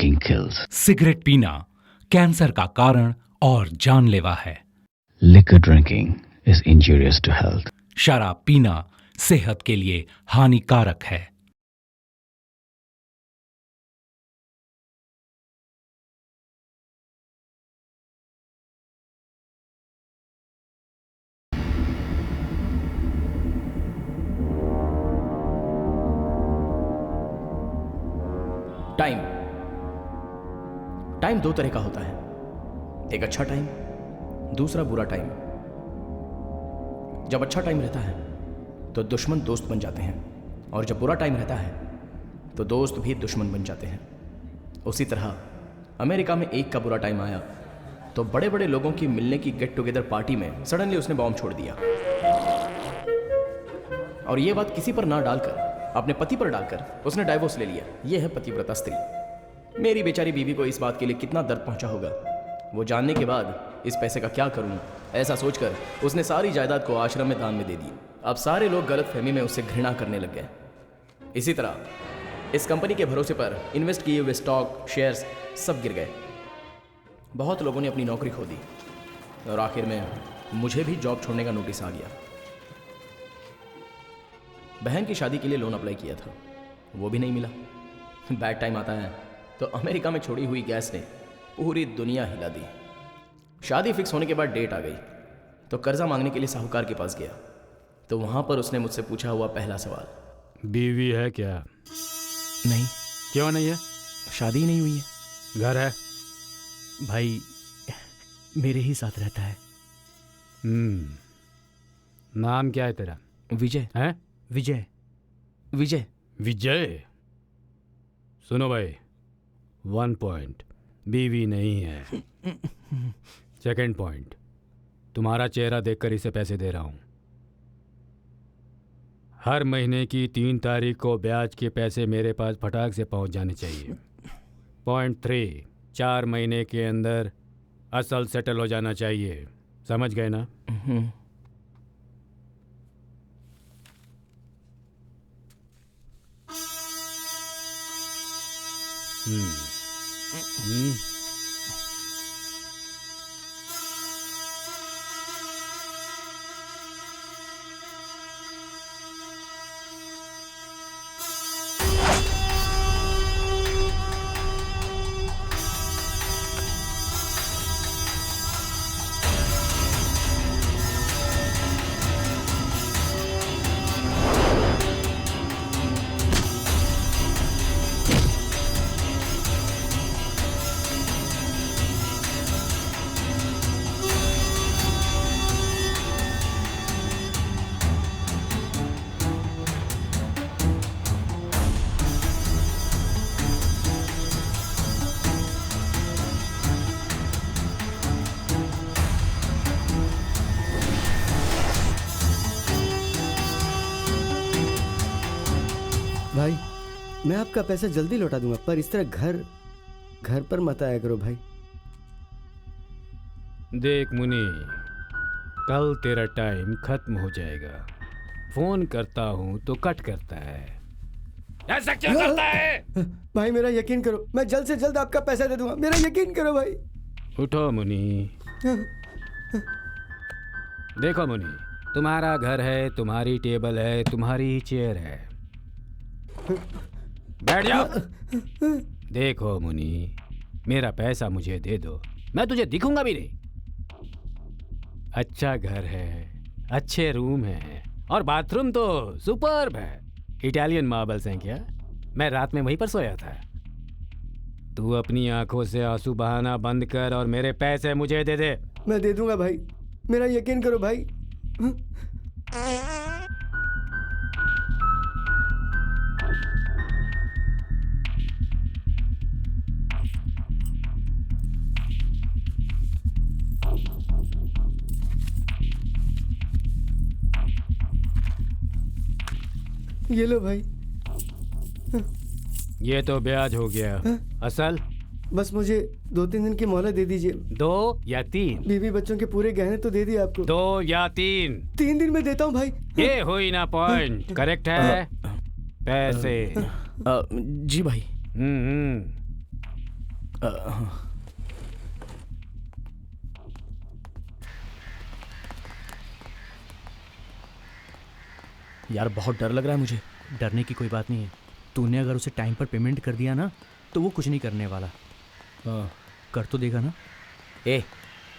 Smoking kills. Cigarette पीना cancer का कारण और जानलेवा है। Liquor drinking is injurious to health. शराब पीना सेहत के लिए हानिकारक है। टाइम दो तरह का होता है, एक अच्छा टाइम, दूसरा बुरा टाइम। जब अच्छा टाइम रहता है तो दुश्मन दोस्त बन जाते हैं, और जब बुरा टाइम रहता है तो दोस्त भी दुश्मन बन जाते हैं। उसी तरह अमेरिका में एक का बुरा टाइम आया तो बड़े बड़े लोगों की मिलने की गेट टुगेदर पार्टी में सडनली उसने बॉम्ब छोड़ दिया, और ये बात किसी पर ना डालकर अपने पति पर डालकर उसने डाइवोर्स ले लिया। यह है पतिव्रता स्त्री। मेरी बेचारी बीवी को इस बात के लिए कितना दर्द पहुंचा होगा, वो जानने के बाद इस पैसे का क्या करूं, ऐसा सोचकर उसने सारी जायदाद को आश्रम में दान में दे दी। अब सारे लोग गलतफहमी में उससे घृणा करने लग गए। इसी तरह इस कंपनी के भरोसे पर इन्वेस्ट किए हुए स्टॉक, शेयर्स सब गिर गए। बहुत लोगों ने अपनी नौकरी खो दी, और आखिर में मुझे भी जॉब छोड़ने का नोटिस आ गया। बहन की शादी के लिए लोन अप्लाई किया था, वो भी नहीं मिला। बैड टाइम आता है तो अमेरिका में छोड़ी हुई गैस ने पूरी दुनिया हिला दी। शादी फिक्स होने के बाद डेट आ गई तो कर्जा मांगने के लिए साहूकार के पास गया, तो वहां पर उसने मुझसे पूछा हुआ पहला सवाल, बीवी है क्या? नहीं। क्यों नहीं है? शादी ही नहीं हुई है। घर है? भाई मेरे ही साथ रहता है। नाम क्या है तेरा? विजय। है? विजय। विजय। विजय। सुनो भाई, 1 पॉइंट, बीवी नहीं है। सेकंड पॉइंट, तुम्हारा चेहरा देखकर इसे पैसे दे रहा हूं। हर महीने की 3 तारीख को ब्याज के पैसे मेरे पास फटाक से पहुंच जाने चाहिए। पॉइंट 3, 4 महीने के अंदर असल सेटल हो जाना चाहिए। समझ गए ना? भाई मैं आपका पैसा जल्दी लौटा दूंगा, पर इस तरह घर पर मत आया करो भाई। देख मुनि, कल तेरा टाइम खत्म हो जाएगा। फोन करता हूं तो कट करता है। ऐसा क्या करता है? भाई मेरा यकीन करो, मैं जल्द से जल्द आपका पैसा दे दूंगा, मेरा यकीन करो भाई। उठो मुनि। देखो मुनि, तुम्हारा घर है, तुम्हारी टेबल है, तुम्हारी चेयर है। बैठ जाओ। देखो मुनि, मेरा पैसा मुझे दे दो, मैं तुझे दिखूंगा भी नहीं। अच्छा घर है, अच्छे रूम है, और बाथरूम तो सुपर्ब है। इटालियन मार्बल्स हैं क्या? मैं रात में वहीं पर सोया था। तू अपनी आंखों से आंसू बहाना बंद कर और मेरे पैसे मुझे दे दे। मैं दे दूंगा भाई, मेरा यकीन करो भाई। ये लो भाई। ये तो ब्याज हो गया। असल? बस मुझे 2-3 दिन की मोहलत दे दीजिए। 2 या 3? बीवी बच्चों के पूरे गहने तो दे दिए आपको। 2 या 3? 3 दिन में देता हूँ भाई। ये हुई ना पॉइंट। करेक्ट है? पैसे। जी भाई। यार बहुत डर लग रहा है मुझे। डरने की कोई बात नहीं है। तूने अगर उसे टाइम पर पेमेंट कर दिया ना तो वो कुछ नहीं करने वाला। कर तो देगा ना? ए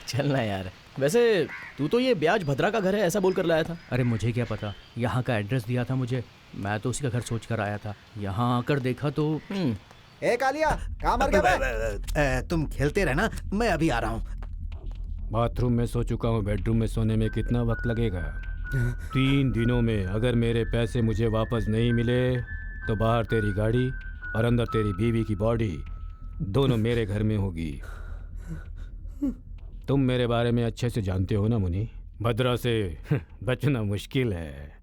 चलना यार। वैसे तू तो ये ब्याज भद्रा का घर है ऐसा बोल कर लाया था। अरे मुझे क्या पता, यहाँ का एड्रेस दिया था मुझे, मैं तो उसी का घर सोच कर आया था। यहाँ आकर देखा तो ए कालिया, कहाँ मर गया बे? तुम खेलते रहना, मैं अभी आ रहा हूँ। बाथरूम में सो चुका हूँ, बेडरूम में सोने में कितना वक्त लगेगा? 3 दिनों में अगर मेरे पैसे मुझे वापस नहीं मिले तो बाहर तेरी गाड़ी और अंदर तेरी बीवी की बॉडी दोनों मेरे घर में होगी। तुम मेरे बारे में अच्छे से जानते हो ना मुनी, भद्रा से बचना मुश्किल है।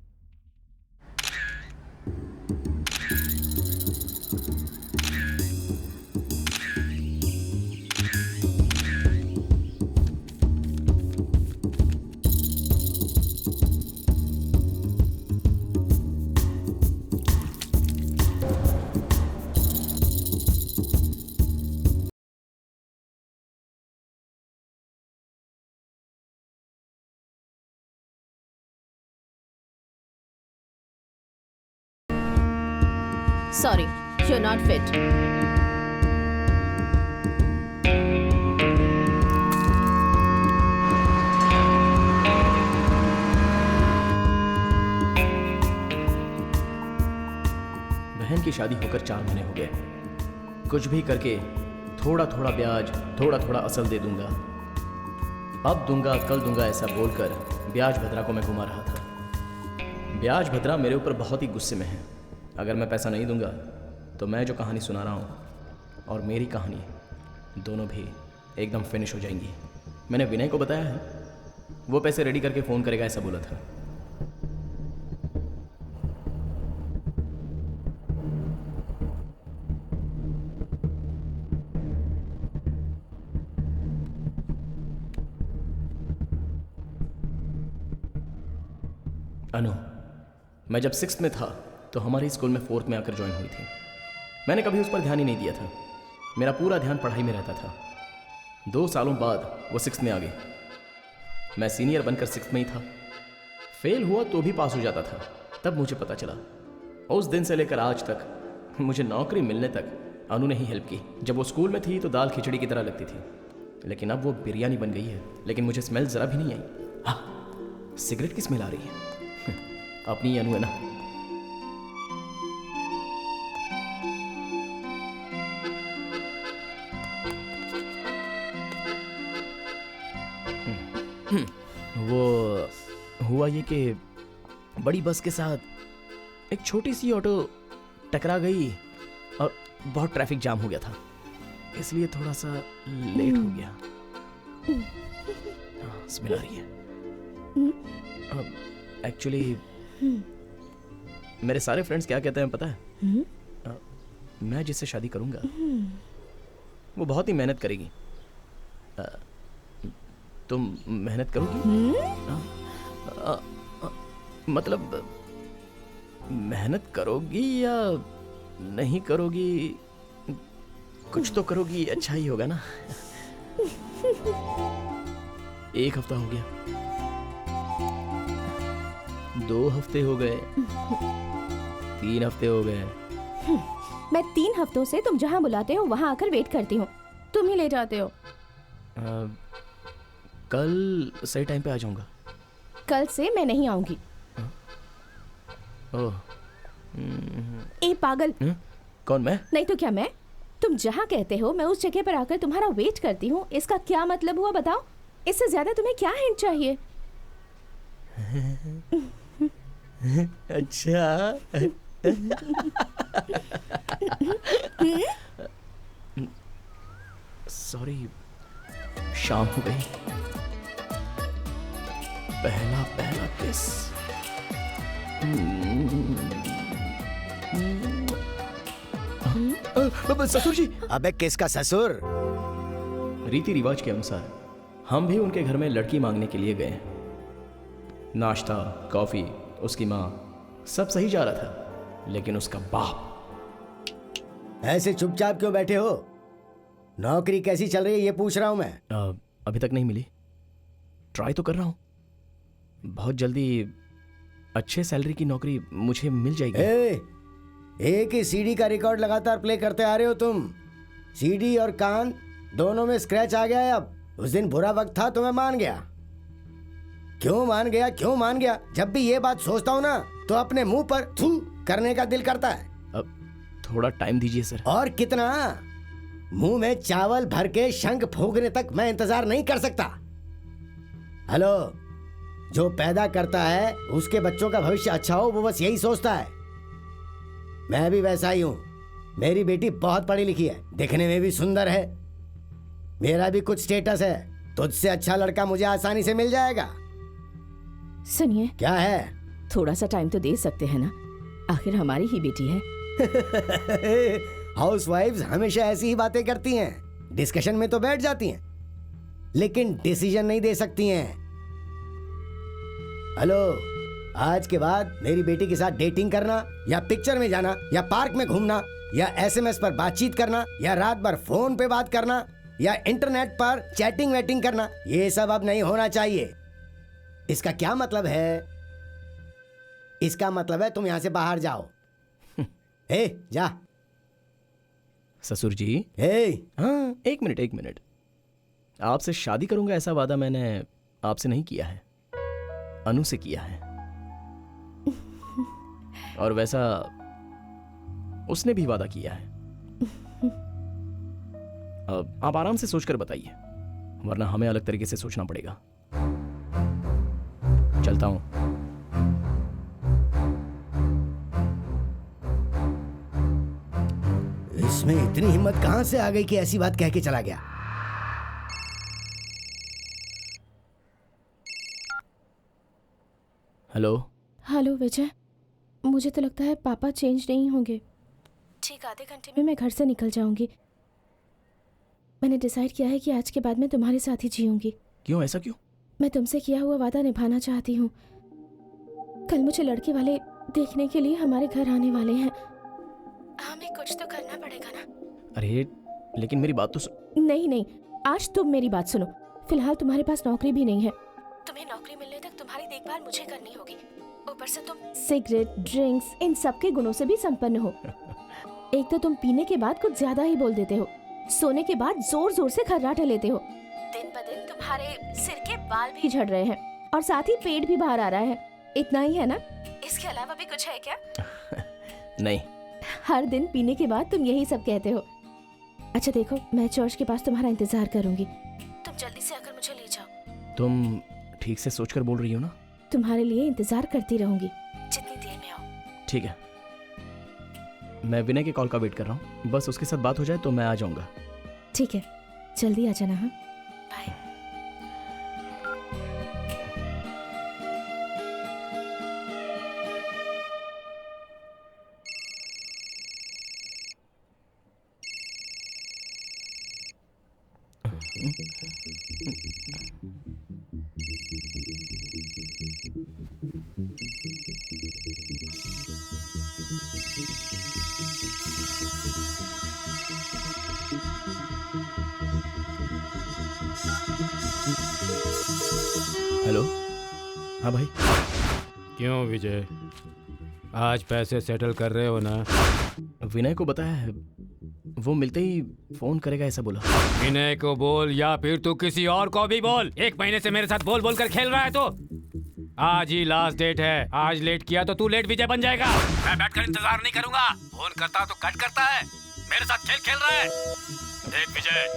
Sorry, you're not fit. बहन की शादी होकर 4 महीने हो गए। कुछ भी करके थोड़ा थोड़ा ब्याज, थोड़ा थोड़ा असल दे दूंगा। अब दूंगा, कल दूंगा ऐसा बोलकर ब्याज भद्रा को मैं घुमा रहा था। ब्याज भद्रा मेरे ऊपर बहुत ही गुस्से में है। अगर मैं पैसा नहीं दूंगा तो मैं जो कहानी सुना रहा हूँ और मेरी कहानी दोनों भी एकदम फिनिश हो जाएंगी। मैंने विनय को बताया है, वो पैसे रेडी करके फ़ोन करेगा ऐसा बोला था। अनु, मैं जब 6th में था तो हमारे स्कूल में 4th में आकर ज्वाइन हुई थी। मैंने कभी उस पर ध्यान ही नहीं दिया था। मेरा पूरा ध्यान पढ़ाई में रहता था। 2 सालों बाद वो 6th में आ गई। मैं सीनियर बनकर 6th में ही था। फेल हुआ तो भी पास हो जाता था। तब मुझे पता चला। उस दिन से लेकर आज तक मुझे नौकरी मिलने तक अनु ने ही हेल्प की। जब वो स्कूल में थी तो दाल खिचड़ी की तरह लगती थी, लेकिन अब वो बिरयानी बन गई है। लेकिन मुझे स्मेल ज़रा भी नहीं आई। हाँ, सिगरेट की स्मेल आ रही है। अपनी अनु है ना। वो हुआ ये कि बड़ी बस के साथ एक छोटी सी ऑटो टकरा गई और बहुत ट्रैफिक जाम हो गया था, इसलिए थोड़ा सा लेट हो गया। स्मेल आ रही है। एक्चुअली मेरे सारे फ्रेंड्स क्या कहते हैं पता है? मैं जिससे शादी करूंगा वो बहुत ही मेहनत करेगी। तुम मेहनत करोगी? मतलब मेहनत करोगी या नहीं करोगी? कुछ तो करोगी, अच्छा ही होगा ना। 1 हफ्ता हो गया, 2 हफ्ते हो गए, 3 हफ्ते हो गए। मैं 3 हफ्तों से तुम जहाँ बुलाते हो वहाँ आकर वेट करती हूँ, तुम ही ले जाते हो। कल सही टाइम पे आ जाऊंगा। कल से मैं नहीं आऊंगी। ओह, ए पागल। कौन, मैं? नहीं तो क्या मैं? तुम जहाँ कहते हो मैं उस जगह पर आकर तुम्हारा वेट करती हूँ, इसका क्या मतलब हुआ बताओ? इससे ज्यादा तुम्हें क्या हिंट चाहिए? अच्छा। सॉरी, शाम हो गई। पहला किस। ससुर जी। अबे किसका ससुर? रीति रिवाज के अनुसार हम भी उनके घर में लड़की मांगने के लिए गए। नाश्ता, कॉफी, उसकी माँ, सब सही जा रहा था, लेकिन उसका बाप। ऐसे चुपचाप क्यों बैठे हो? नौकरी कैसी चल रही है ये पूछ रहा हूं मैं। अभी तक नहीं मिली। ट्राई तो कर रहा हूँ, बहुत जल्दी अच्छे सैलरी की नौकरी मुझे मिल जाएगी। एक ही सीडी का रिकॉर्ड लगातार प्ले करते आ रहे हो तुम। सीडी और कान दोनों में स्क्रैच आ गया है। अब उस दिन बुरा वक्त था तो मैं मान गया। क्यों मान गया? जब भी ये बात सोचता हूँ ना तो अपने मुंह पर थू करने का दिल करता है। अब थोड़ा टाइम दीजिए सर। और कितना? मुंह में चावल भर के शंख फूंकने तक मैं इंतजार नहीं कर सकता। हेलो, जो पैदा करता है उसके बच्चों का भविष्य अच्छा हो, वो बस यही सोचता है। मैं भी वैसा ही हूं। मेरी बेटी बहुत पढ़ी लिखी है, दिखने में भी सुंदर है। मेरा भी कुछ स्टेटस है। तुझसे अच्छा लड़का मुझे आसानी से मिल जाएगा। सुनिए, क्या है? थोड़ा सा टाइम तो दे सकते हैं ना, आखिर हमारी ही बेटी है। हाउसवाइफ्स हमेशा ऐसी ही बातें करती हैं। डिस्कशन में तो बैठ जाती हैं, लेकिन डिसीजन नहीं दे सकती हैं। हेलो, आज के बाद मेरी बेटी के साथ डेटिंग करना या पिक्चर में जाना या पार्क में घूमना या एसएमएस पर बातचीत करना या रात भर फोन पे बात करना या इंटरनेट पर चैटिंग वेटिंग करना, ये सब अब नहीं होना चाहिए। इसका क्या मतलब है? इसका मतलब है तुम यहां से बाहर जाओ। जा। ससुर जी। हाँ, एक मिनट। आपसे शादी करूंगा ऐसा वादा मैंने आपसे नहीं किया है, अनु से किया है। और वैसा उसने भी वादा किया है। अब आप आराम से सोचकर बताइए, वरना हमें अलग तरीके से सोचना पड़ेगा। चलता हूं। इसमें इतनी हिम्मत कहां से आ गई कि ऐसी बात कह के चला गया? हेलो विजय, मुझे तो लगता है पापा चेंज नहीं होंगे। ठीक आधे घंटे में मैं घर से निकल जाऊंगी। मैंने डिसाइड किया है कि आज के बाद मैं तुम्हारे साथ ही जीऊंगी। क्यों? ऐसा क्यों? मैं तुमसे किया हुआ वादा निभाना चाहती हूँ। कल मुझे लड़के वाले देखने के लिए हमारे घर आने वाले हैं। हमें कुछ तो करना पड़ेगा ना। अरे लेकिन मेरी बात तो नहीं, आज तुम मेरी बात सुनो। फिलहाल तुम्हारे पास नौकरी भी नहीं है। तुम्हें नौकरी मिलने तक तुम्हारी देखभाल मुझे करनी होगी। ऊपर से तुम सिगरेट, ड्रिंक्स, इन सब के गुणों से भी संपन्न हो। एक तो तुम पीने के बाद कुछ ज्यादा ही बोल देते हो, सोने के बाद जोर जोर से खर्राटे लेते हो। दिन ब दिन तुम्हारे सिर के बाल भी झड़ रहे हैं और साथ ही पेट भी बाहर आ रहा है। इतना ही है ना? इसके अलावा भी कुछ है क्या? नहीं। हर दिन पीने के बाद तुम यही सब कहते हो। अच्छा देखो, मैं चर्च के पास तुम्हारा इंतजार करूंगी। तुम जल्दी से आकर मुझे ले जाओ। तुम ठीक से सोचकर बोल रही हो ना? तुम्हारे लिए इंतजार करती रहूंगी जितनी देर में आओ। ठीक है, मैं विनय के कॉल का वेट कर रहा हूँ। बस उसके साथ बात हो जाए तो मैं आ जाऊंगा। ठीक है, जल्दी आ जाना। हाँ, बाय। हेलो। हाँ भाई। क्यों विजय, आज पैसे सेटल कर रहे हो ना? विनय को बताया है, वो मिलते ही फोन करेगा ऐसा बोला। विनय को बोल या फिर तू किसी और को भी बोल। 1 महीने से मेरे साथ बोल बोल कर खेल रहा है तो आज ही लास्ट डेट है। आज लेट किया तो तू लेट विजय बन जाएगा। मैं बैठकर इंतजार नहीं करूंगा। फोन करता तो कट करता है। मेरे साथ खेल खेल रहा है। देख विजय,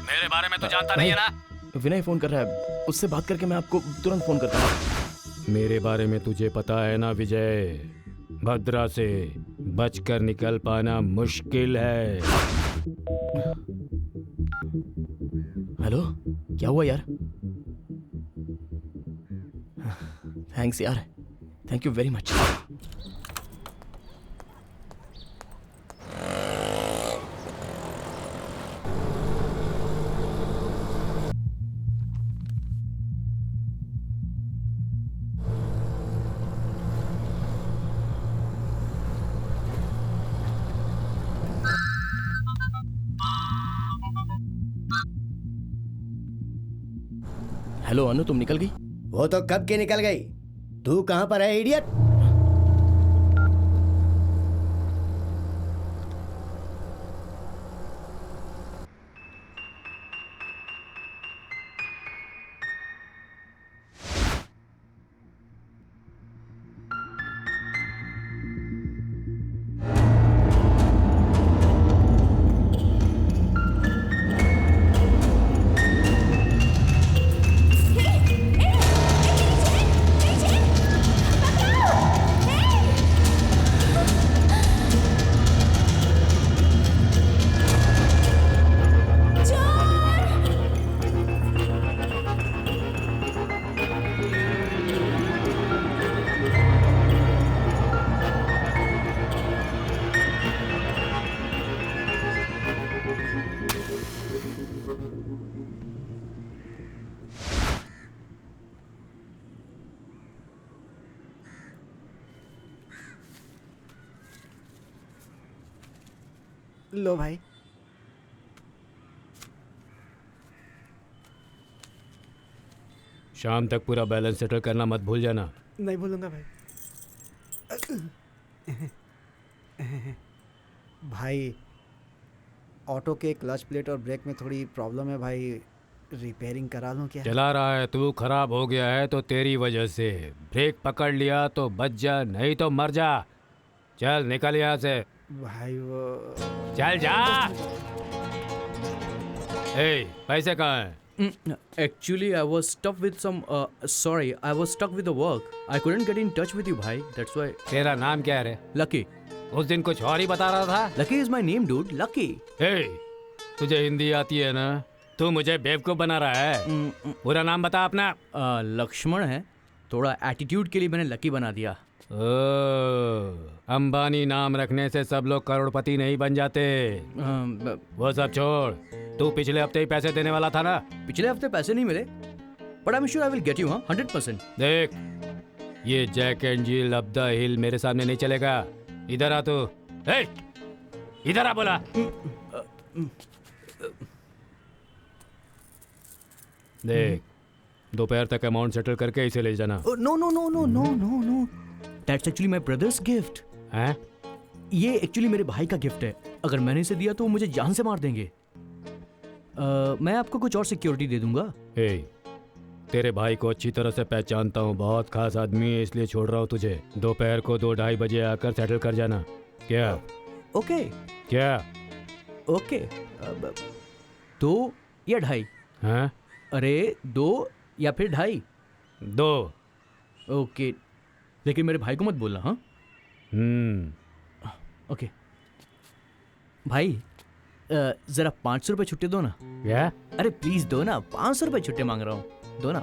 मेरे बारे में तो जानता नहीं है ना? विनय फोन कर रहा है, उससे बात करके मैं आपको तुरंत फोन करता हूँ। मेरे बारे में तुझे पता है ना विजय, भद्रा से बचकर निकल पाना मुश्किल है। हेलो, क्या हुआ यार? थैंक्स यार, thank you very much. Hello Anu, तुम निकल गई? वो तो कब की निकल गई। तू कहाँ पर है इडियट? लो भाई। शाम तक पूरा बैलेंस सेटल करना मत भूल जाना। नहीं भूलूंगा भाई। भाई ऑटो के क्लच प्लेट और ब्रेक में थोड़ी प्रॉब्लम है भाई, रिपेयरिंग करा लूं क्या? चला रहा है तू, खराब हो गया है तो तेरी वजह से। ब्रेक पकड़ लिया तो बच जा, नहीं तो मर जा। चल निकल यहाँ से। भाई वो चल जा। ए, पैसे कहाँ हैं? Actually, I was stuck with some. Sorry, I was stuck with the work. I couldn't get in touch with you, bhai. That's why. तेरा नाम क्या है रे? Lucky. उस दिन कुछ और ही बता रहा था। Lucky is my name, dude. Lucky. ए, तुझे हिंदी आती है ना? तू मुझे बेवकूफ बना रहा है। पूरा नाम बता अपना। लक्ष्मण है। थोड़ा एटीट्यूड के लिए मैंने लकी बना दिया। अंबानी नाम रखने से सब लोग करोड़पति नहीं बन जाते। वो सब छोड़, तू पिछले हफ्ते ही पैसे देने वाला था ना? पिछले हफ्ते पैसे नहीं मिले, but I am sure I will get you. हाँ, 100%। देख, ये Jack and Jill up the hill मेरे सामने नहीं चलेगा। इधर आ तू। ए, इधर आ बोला। देख, दोपहर तक अमाउंट सेटल करके इसे ले जाना। No no no no no no no, that's actually my brother's gift. हैं? ये एक्चुअली मेरे भाई का गिफ्ट है। अगर मैंने इसे दिया तो वो मुझे जान से मार देंगे। मैं आपको कुछ और सिक्योरिटी दे दूंगा। ए, तेरे भाई को अच्छी तरह से पहचानता हूँ, बहुत खास आदमी है, इसलिए छोड़ रहा हूँ तुझे। दोपहर को 2-2:30 बजे आकर सेटल कर जाना। क्या? ओके क्या? ओके। 2 या 2:30? हाँ? अरे 2 या फिर 2:30? 2। ओके, लेकिन मेरे भाई को मत बोलना। हाँ, ओके। भाई जरा 500 रुपये छुट्टे दो ना। क्या? अरे प्लीज दो ना, 500 रुपये छुट्टे मांग रहा हूँ, दो ना।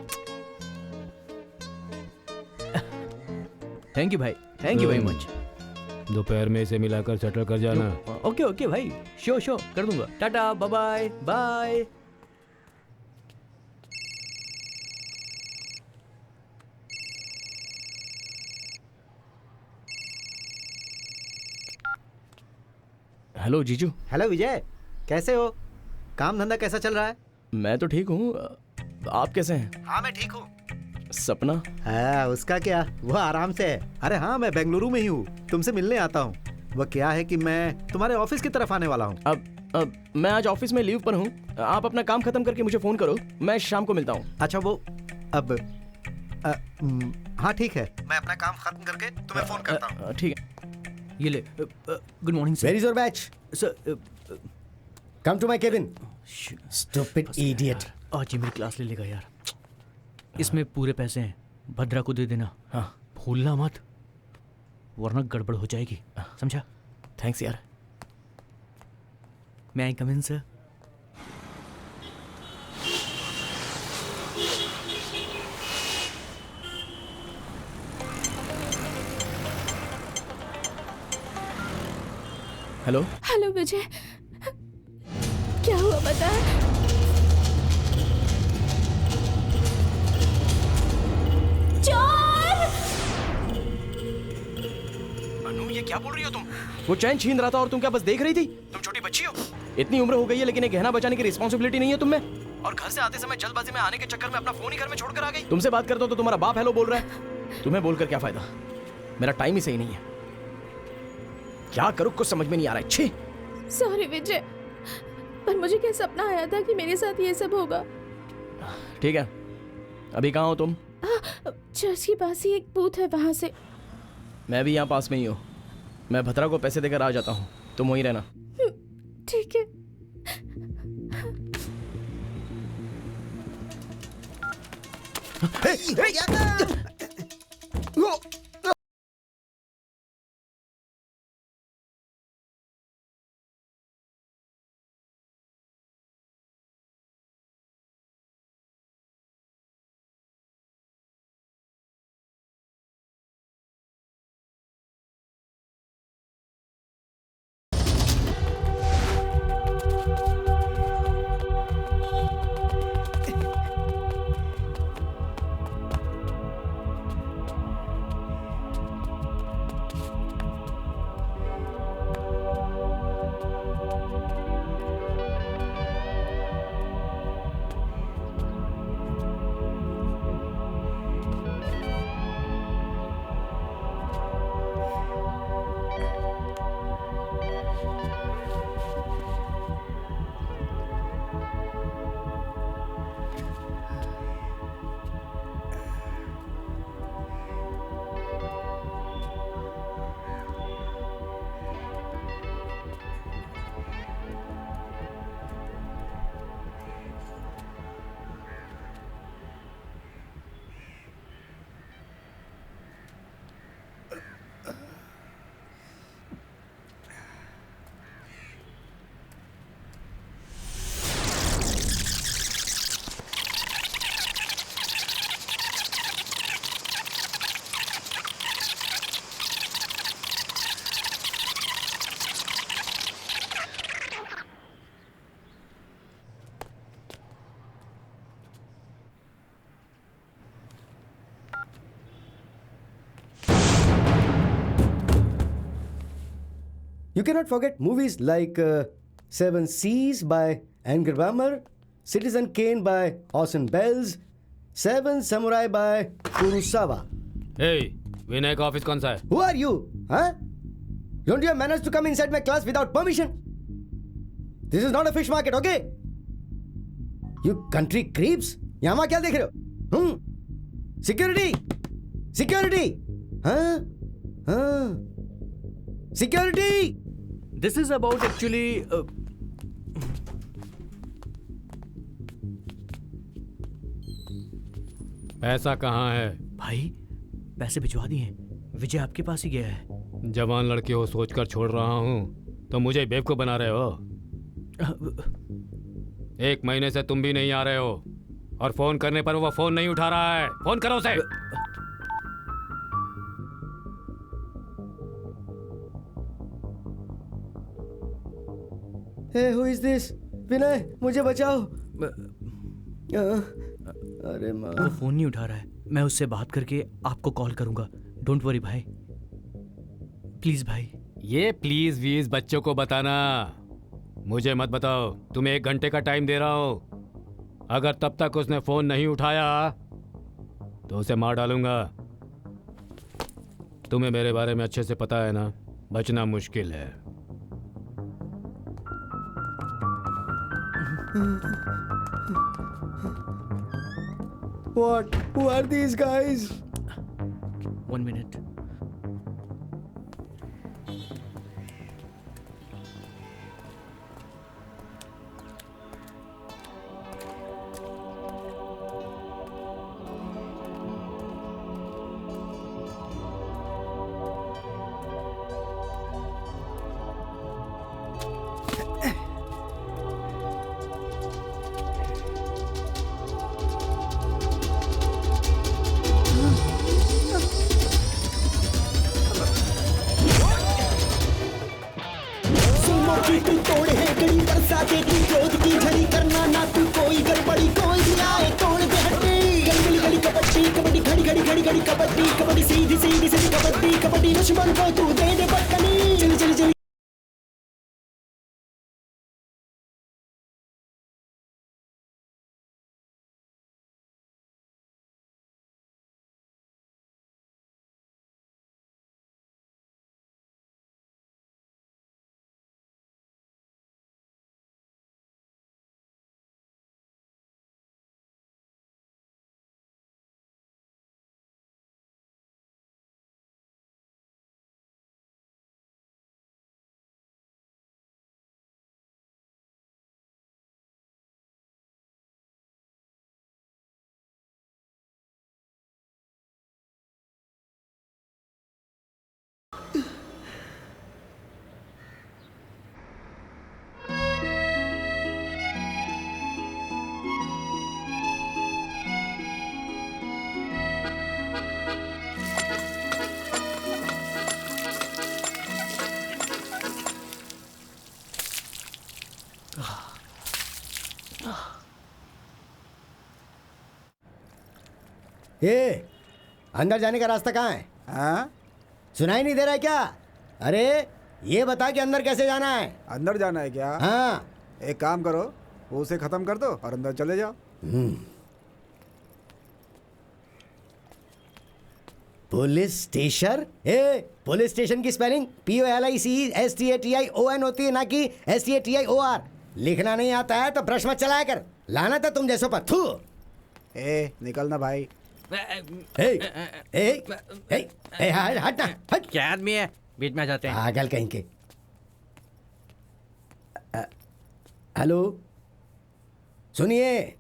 थैंक यू भाई, थैंक यू वेरी मच। दोपहर में इसे मिलाकर सेटल कर जाना। ओके ओके भाई, शो कर दूंगा। Tata, bye bye bye. Hello जीजू। हेलो विजय, कैसे हो? काम धंधा कैसा चल रहा है? मैं तो ठीक हूँ, आप कैसे हैं? हाँ मैं ठीक हूँ। सपना? हाँ, उसका क्या, वो आराम से है। अरे हाँ, मैं बेंगलुरु में ही हूँ, तुमसे मिलने आता हूँ। वो क्या है कि मैं तुम्हारे ऑफिस की तरफ आने वाला हूँ। अब मैं आज ऑफिस में लीव पर हूँ। आप अपना काम खत्म करके मुझे फोन करो, मैं शाम को मिलता हूँ। अच्छा वो अब हाँ ठीक है, मैं अपना काम खत्म करके तुम्हें फोन करता हूँ। ठीक है। ये ले। Good morning sir. Where is your batch? Sir come to my cabin. Stupid idiot. आज ही मेरी क्लास ले लेगा यार। इसमें पूरे पैसे हैं, भद्रा को दे देना। हाँ, भूलना मत, वरना गड़बड़ हो जाएगी, समझा? थैंक्स यार। मैं आई कम इन सर? हेलो। हेलो विजय, क्या हुआ बता। चोर! अनु, ये क्या बोल रही हो तुम? वो चैन छीन रहा था और तुम क्या बस देख रही थी? तुम छोटी बच्ची हो। इतनी उम्र हो गई है लेकिन एक गहना बचाने की रिस्पॉन्सिबिलिटी नहीं है तुम में। और घर से आते समय जल्दबाजी में आने के चक्कर में अपना फोन ही घर में छोड़कर आ गई। तुमसे बात करता हूँ तो तुम्हारा बाप हेलो बोल रहा है। तुम्हें बोलकर क्या फायदा, मेरा टाइम ही सही नहीं है। क्या करूँ कुछ समझ में नहीं आ रहा है। छी। सॉरी विजय, पर मुझे क्या सपना आया था कि मेरे साथ ये सब होगा। ठीक है, अभी कहाँ हो तुम? चर्च के पास ही एक बूथ है, वहां से। मैं भी यहाँ पास में ही हूँ। मैं भद्रा को पैसे देकर आ जाता हूँ, तुम वहीं रहना। ठीक है। You cannot forget movies like Seven Seas by Angry Bammer, Citizen Kane by Orson Welles, Seven Samurai by Kurosawa. Hey, विनय का ऑफिस कौन सा है? Who are you? Huh? Don't you have manners to come inside my class without permission? This is not a fish market, okay? You country creeps. यहाँ वहाँ क्या देख रहे हो? Security! Security! हाँ? हाँ? Security! This is about actually. पैसा कहाँ है? भाई पैसे भिजवा दिए हैं, विजय आपके पास ही गया है। जवान लड़के हो सोचकर छोड़ रहा हूँ तो मुझे बेवकूफ बना रहे हो। 1 महीने से तुम भी नहीं आ रहे हो और फोन करने पर वो फोन नहीं उठा रहा है। फोन करो उसे। Hey, who is this? विनय, मुझे बचाओ। अरे माँ। वो फोन नहीं उठा रहा है, मैं उससे बात करके आपको कॉल करूंगा। डोंट वरी भाई, प्लीज भाई। ये प्लीज वीज बच्चों को बताना, मुझे मत बताओ। तुम्हें 1 घंटे का टाइम दे रहा हूं। अगर तब तक उसने फोन नहीं उठाया तो उसे मार डालूंगा। तुम्हें मेरे बारे में अच्छे से पता है ना, बचना मुश्किल है। What? Who are these guys? 1 minute. तू तोड़ है गड़ी बरसाते की क्रोध की झड़ी करना ना तू कोई गड़बड़ी कोई भी आए तोड़ दे हड्डी गली गली गली कबड्डी कबड्डी खड़ी खड़ी खड़ी खड़ी कबड्डी कबड्डी सीधी सीधी सीधी कबड्डी कबड्डी दुश्मन को तू दे दे पटकनी चली चली चली ये अंदर जाने का रास्ता कहाँ है? हाँ? सुनाई नहीं दे रहा है क्या? अरे ये बता कि अंदर कैसे जाना है? अंदर जाना है क्या? हाँ। एक काम करो, उसे खत्म कर दो और अंदर चले जाओ। Police station? पुलिस स्टेशन की स्पेलिंग POLICESTATION होती है, ना कि STATIOR। लिखना नहीं आता है तो ब्रश मत चलाया कर। लानत है तुम जैसों पर। थू। निकलना भाई। हटना, हट। क्या आदमी है, बीच में आ जाते हैं। पागल कहीं के। हेलो, सुनिए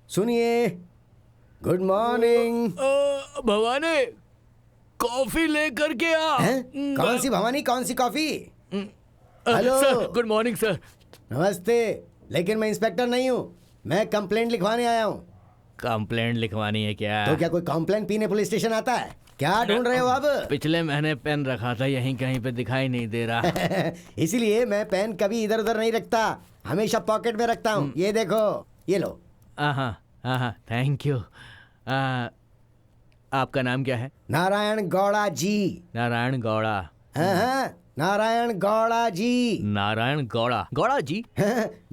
सुनिए, गुड मॉर्निंग। भवानी, कॉफी लेकर के आ। कौन सी भवानी, कौन सी coffee? Hello sir, good morning sir. नमस्ते, लेकिन मैं इंस्पेक्टर नहीं हूँ, मैं कंप्लेंट लिखवाने आया हूँ। कंप्लेंट लिखवानी है क्या? तो क्या कोई कंप्लेंट पीने पुलिस स्टेशन आता है? क्या ढूंढ रहे हो अब? पिछले महीने पेन रखा था, यहीं कहीं पे दिखाई नहीं दे रहा। इसीलिए मैं पेन कभी इधर उधर नहीं रखता, हमेशा पॉकेट में रखता हूँ। ये देखो, ये लो। हाँ, थैंक यू। आपका नाम क्या है? नारायण गौड़ा जी। नारायण गौड़ा? हाँ, नारायण गौड़ा जी। नारायण गौड़ा? गौड़ा जी?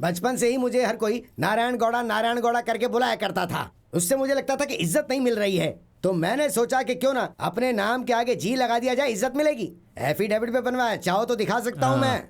बचपन से ही मुझे हर कोई नारायण गौड़ा करके बुलाया करता था। उससे मुझे लगता था कि इज्जत नहीं मिल रही है, तो मैंने सोचा कि क्यों ना अपने नाम के आगे जी लगा दिया जाए, इज्जत मिलेगी। एफिडेविट पे बनवाया, चाहो तो दिखा सकता हूँ मैं।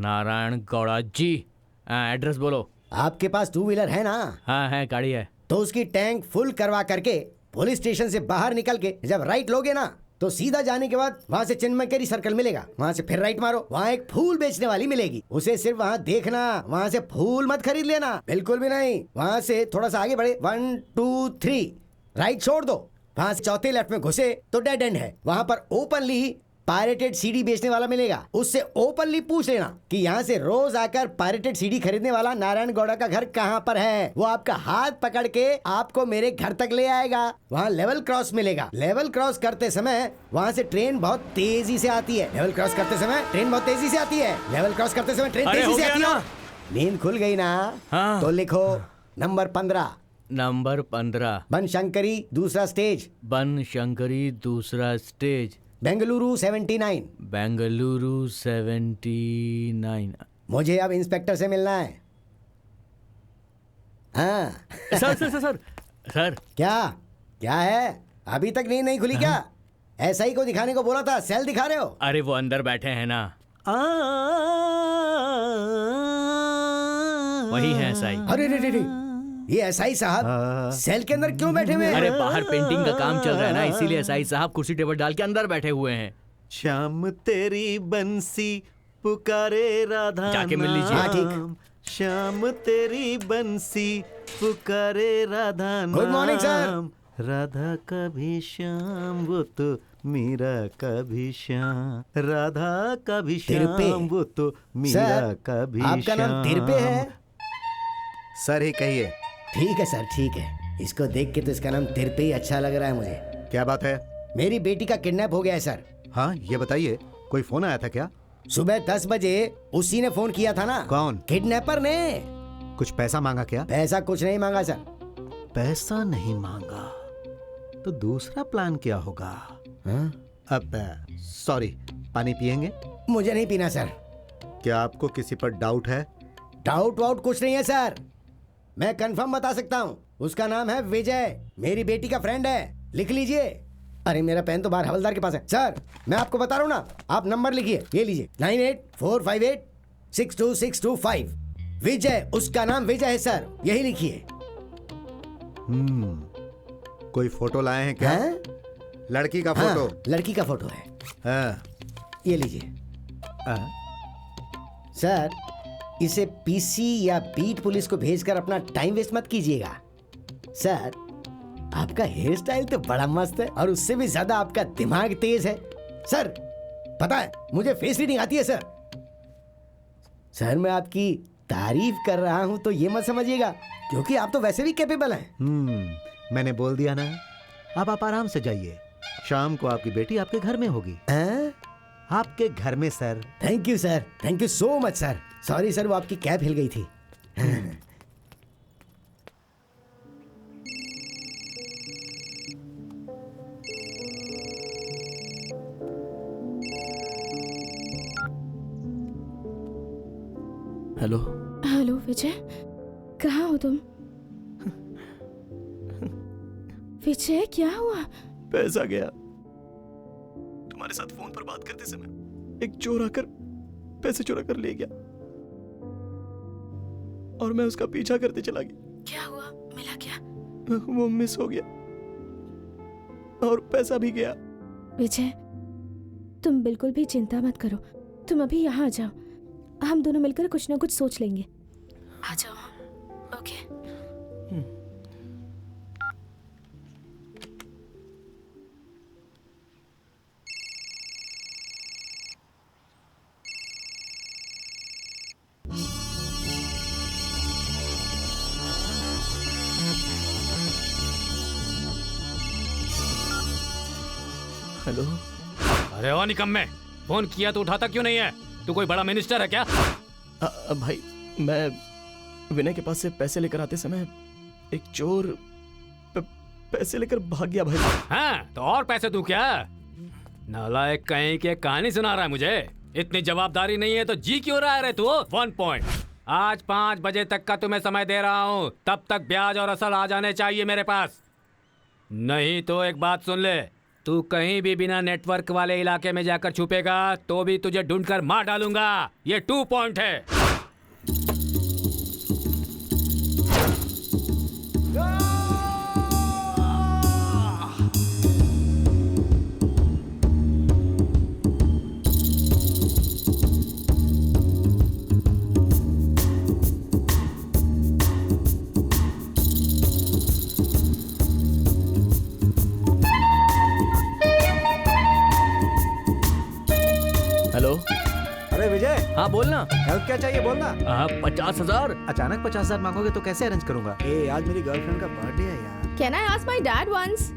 नारायण गौड़ा जी, एड्रेस बोलो। आपके पास 2 व्हीलर है ना? हाँ है, गाड़ी है। तो उसकी टैंक फुल करवा करके पुलिस स्टेशन से बाहर निकल के जब राइट लोगे ना, तो सीधा जाने के बाद वहाँ से चिन्मयकरी सर्कल मिलेगा, वहाँ से फिर राइट मारो, वहाँ एक फूल बेचने वाली मिलेगी। उसे सिर्फ वहाँ देखना, वहाँ से फूल मत खरीद लेना, बिल्कुल भी नहीं। वहाँ से थोड़ा सा आगे बढ़े, 1 2 3 राइट छोड़ दो, वहाँ से चौथे लेफ्ट में घुसे तो डेड एंड है। वहाँ पर ओपनली पायरेटेड सीडी बेचने वाला मिलेगा। उससे ओपनली पूछ लेना कि यहाँ से रोज आकर पायरेटेड सीडी खरीदने वाला नारायण गौड़ा का घर कहाँ पर है। वो आपका हाथ पकड़ के आपको मेरे घर तक ले आएगा। वहाँ लेवल क्रॉस मिलेगा। लेवल क्रॉस करते समय वहाँ से ट्रेन बहुत तेजी से आती है। लेवल क्रॉस करते समय ट्रेन बहुत तेजी से आती है। लेवल क्रॉस करते समय ट्रेन तेजी से आती है। नींद खुल गई ना? हाँ। तो लिखो नंबर 15। नंबर 15, बनशंकरी दूसरा स्टेज। बनशंकरी दूसरा स्टेज, बेंगलुरु 79। बेंगलुरु 79। मुझे अब इंस्पेक्टर से मिलना है। हाँ। Sir sir sir sir sir. क्या है? अभी तक नींद नहीं खुली क्या? ऐसा ही को दिखाने को बोला था, सेल दिखा रहे हो? अरे वो अंदर बैठे हैं ना, वही है ऐसा ही। अरे रे, ये एसआई साहब सेल के अंदर क्यों बैठे हुए हैं? अरे बाहर पेंटिंग का काम चल रहा है ना, इसीलिए एसआई साहब कुर्सी टेबल डाल के अंदर बैठे हुए हैं। श्याम तेरी बंसी पुकारे राधा, जाके मिल लीजिए। हाँ, ठीक। श्याम तेरी बंसी पुकारे Radha. Good morning sir. Radha का भी श्याम वो तो मीरा का भी श्याम, राधा का भी श्याम वो तो मीरा का भी श्याम। आपका नाम तिरपे है? सर ही कहिए। ठीक है सर, ठीक है। इसको देख के तो इसका नाम तिरपे ही अच्छा लग रहा है मुझे। क्या बात है? मेरी बेटी का किडनैप हो गया है सर। हाँ, ये बताइए, कोई फोन आया था क्या? सुबह 10 बजे उसी ने फोन किया था ना। कौन? किडनैपर ने। कुछ पैसा मांगा क्या? पैसा कुछ नहीं मांगा सर। पैसा नहीं मांगा तो दूसरा प्लान क्या होगा? अब सॉरी, पानी पिएंगे? मुझे नहीं पीना सर। क्या आपको किसी पर डाउट है? डाउट वाउट कुछ नहीं है सर, मैं कंफर्म बता सकता हूँ। उसका नाम है विजय, मेरी बेटी का फ्रेंड है। लिख लीजिए। अरे मेरा पेन तो बाहर हवलदार के पास है। सर मैं आपको बता रहा हूँ ना, आप नंबर लिखिए, ये लीजिए 9845862625। विजय, उसका नाम विजय है सर, यही लिखिए। कोई फोटो लाए हैं क्या? है? लड़की का फोटो? हाँ, लड़की का फोटो है। हाँ। ये लीजिए। सर इसे पीसी या बीट पुलिस को भेजकर अपना टाइम वेस्ट मत कीजिएगा। सर आपका हेयर स्टाइल तो बड़ा मस्त है, और उससे भी ज्यादा आपका दिमाग तेज है। सर पता है मुझे फेस रीडिंग आती है सर। सर मैं आपकी तारीफ कर रहा हूं तो ये मत समझिएगा, क्योंकि आप तो वैसे भी कैपेबल हैं। मैंने बोल दिया ना, अब आप आराम से जाइए। शाम को आपकी बेटी आपके घर में होगी। आपके घर में sir. Thank you sir, thank you so much sir. Sorry sir, वो आपकी कैप हिल गई थी। हेलो। हेलो विजय, कहाँ हो तुम? विजय क्या हुआ? पैसा गया। तुम्हारे साथ फोन पर बात करते समय एक चोर आकर पैसे चुरा कर ले गया और मैं उसका पीछा करते चला गया। क्या हुआ? मिला क्या? वो मिस हो गया और पैसा भी गया। विजय, तुम बिल्कुल भी चिंता मत करो। तुम अभी यहाँ आ जाओ, हम दोनों मिलकर कुछ ना कुछ सोच लेंगे। आ जाओ। ओके। हेलो। अरे ओ निकम्मे, फोन किया तो उठाता क्यों नहीं है? तू कोई बड़ा मिनिस्टर है क्या? भाई, मैं विनय के पास से पैसे लेकर आते समय एक चोर पैसे लेकर भाग गया भाई। हाँ, तो और पैसे दूं क्या? नालायक कहीं की कहानी सुना रहा है मुझे। इतनी जवाबदारी नहीं है तो जी क्यों रहा है रे तू? 1 पॉइंट। आज 5 बजे तक का तुम्हें समय दे रहा हूँ, तब तक ब्याज और असल आ जाने चाहिए मेरे पास। नहीं तो एक बात सुन ले, तू कहीं भी बिना नेटवर्क वाले इलाके में जाकर छुपेगा तो भी तुझे ढूंढकर मार डालूंगा। ये 2 पॉइंट है। हेलो। अरे विजय, हाँ बोलना। हेल्प क्या चाहिए बोलना। 50,000। अचानक 50,000 मांगोगे तो कैसे अरेंज करूंगा? ए, आज मेरी गर्लफ्रेंड का बर्थडे है यार। Can I ask my dad once?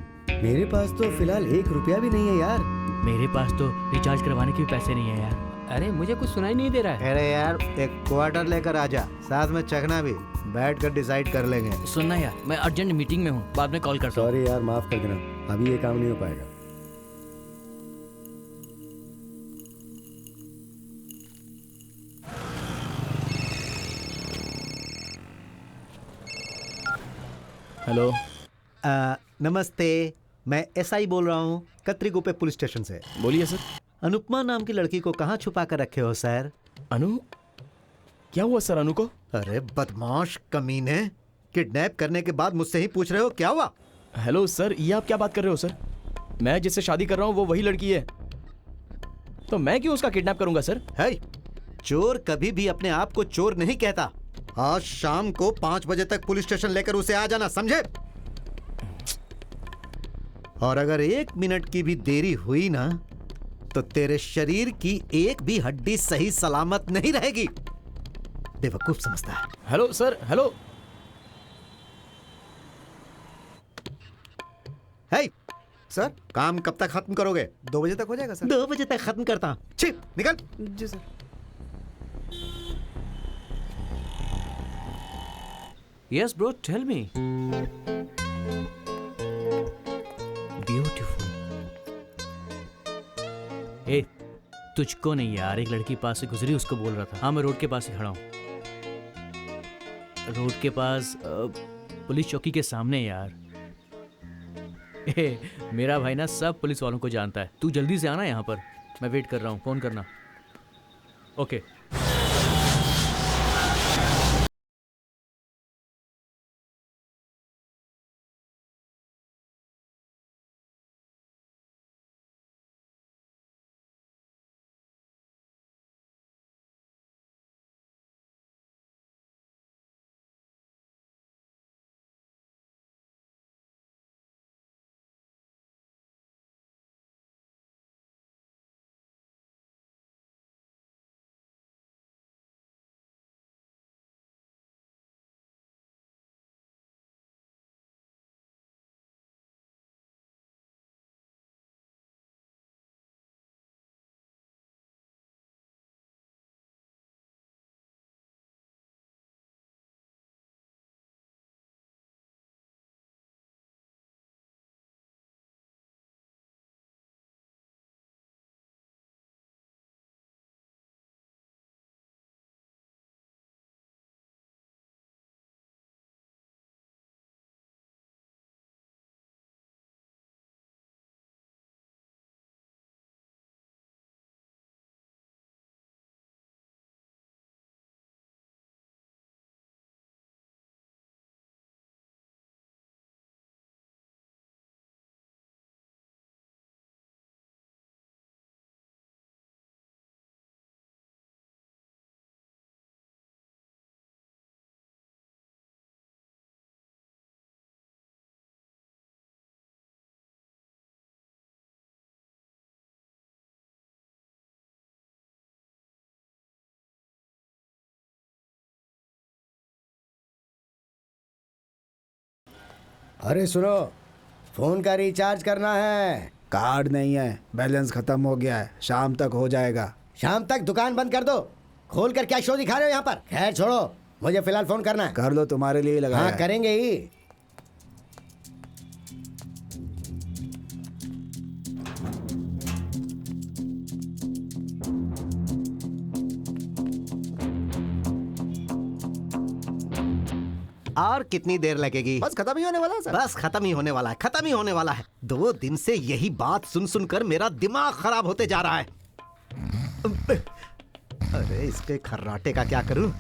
मेरे पास तो फिलहाल 1 रुपया भी नहीं है यार। मेरे पास तो रिचार्ज करवाने के भी पैसे नहीं है यार। अरे मुझे कुछ सुनाई नहीं दे रहा है। अरे यार, एक क्वार्टर लेकर आ जा, साथ में चखना भी। बैठ कर डिसाइड कर लेंगे। सुनना यार, मैं अर्जेंट मीटिंग में हूँ, बाद में कॉल करता हूँ। सॉरी यार, माफ कर देना, अभी ये काम नहीं हो पाएगा। हेलो। नमस्ते, मैं एसआई बोल रहा हूँ, कत्रीगुप्पे पुलिस स्टेशन से। बोलिए सर। अनुपमा नाम की लड़की को कहाँ छुपा कर रखे हो सर? अनु? क्या हुआ सर अनु को? अरे बदमाश कमीने, किडनैप करने के बाद मुझसे ही पूछ रहे हो क्या हुआ? हेलो सर, ये आप क्या बात कर रहे हो सर? मैं जिससे शादी कर रहा हूँ वो वही लड़की है, तो मैं क्यों उसका किडनैप करूंगा सर? है, चोर कभी भी अपने आप को चोर नहीं कहता। आज शाम को 5 बजे तक पुलिस स्टेशन लेकर उसे आ जाना, समझे? और अगर 1 मिनट की भी देरी हुई ना तो तेरे शरीर की एक भी हड्डी सही सलामत नहीं रहेगी। बेवकूफ समझता है। Hello sir. हेलो। है सर, काम कब तक खत्म करोगे? 2 बजे तक हो जाएगा सर। 2 बजे तक खत्म करता हूं। छिप निकल। जी sir. Yes bro, tell me. Beautiful. ए, तुझको नहीं यार, एक लड़की पास से गुजरी, उसको बोल रहा था। हाँ, मैं रोड के पास ही खड़ा हूँ, रोड के पास पुलिस चौकी के सामने यार। ए, मेरा भाई ना सब पुलिस वालों को जानता है। तू जल्दी से आना यहाँ पर, मैं वेट कर रहा हूँ, फोन करना। ओके। अरे सुनो, फोन का रिचार्ज करना है। कार्ड नहीं है, बैलेंस खत्म हो गया है, शाम तक हो जाएगा। शाम तक दुकान बंद कर दो। खोल कर क्या शो दिखा रहे हो यहाँ पर? खैर छोड़ो, मुझे फिलहाल फोन करना है। कर लो, तुम्हारे लिए लगाया हाँ है। करेंगे ही। और कितनी देर लगेगी? बस खत्म ही होने वाला है सर। बस खत्म ही होने वाला है, खत्म ही होने वाला है। 2 दिन से यही बात सुन सुनकर मेरा दिमाग खराब होते जा रहा है। अरे इसके खर्राटे का क्या करूं?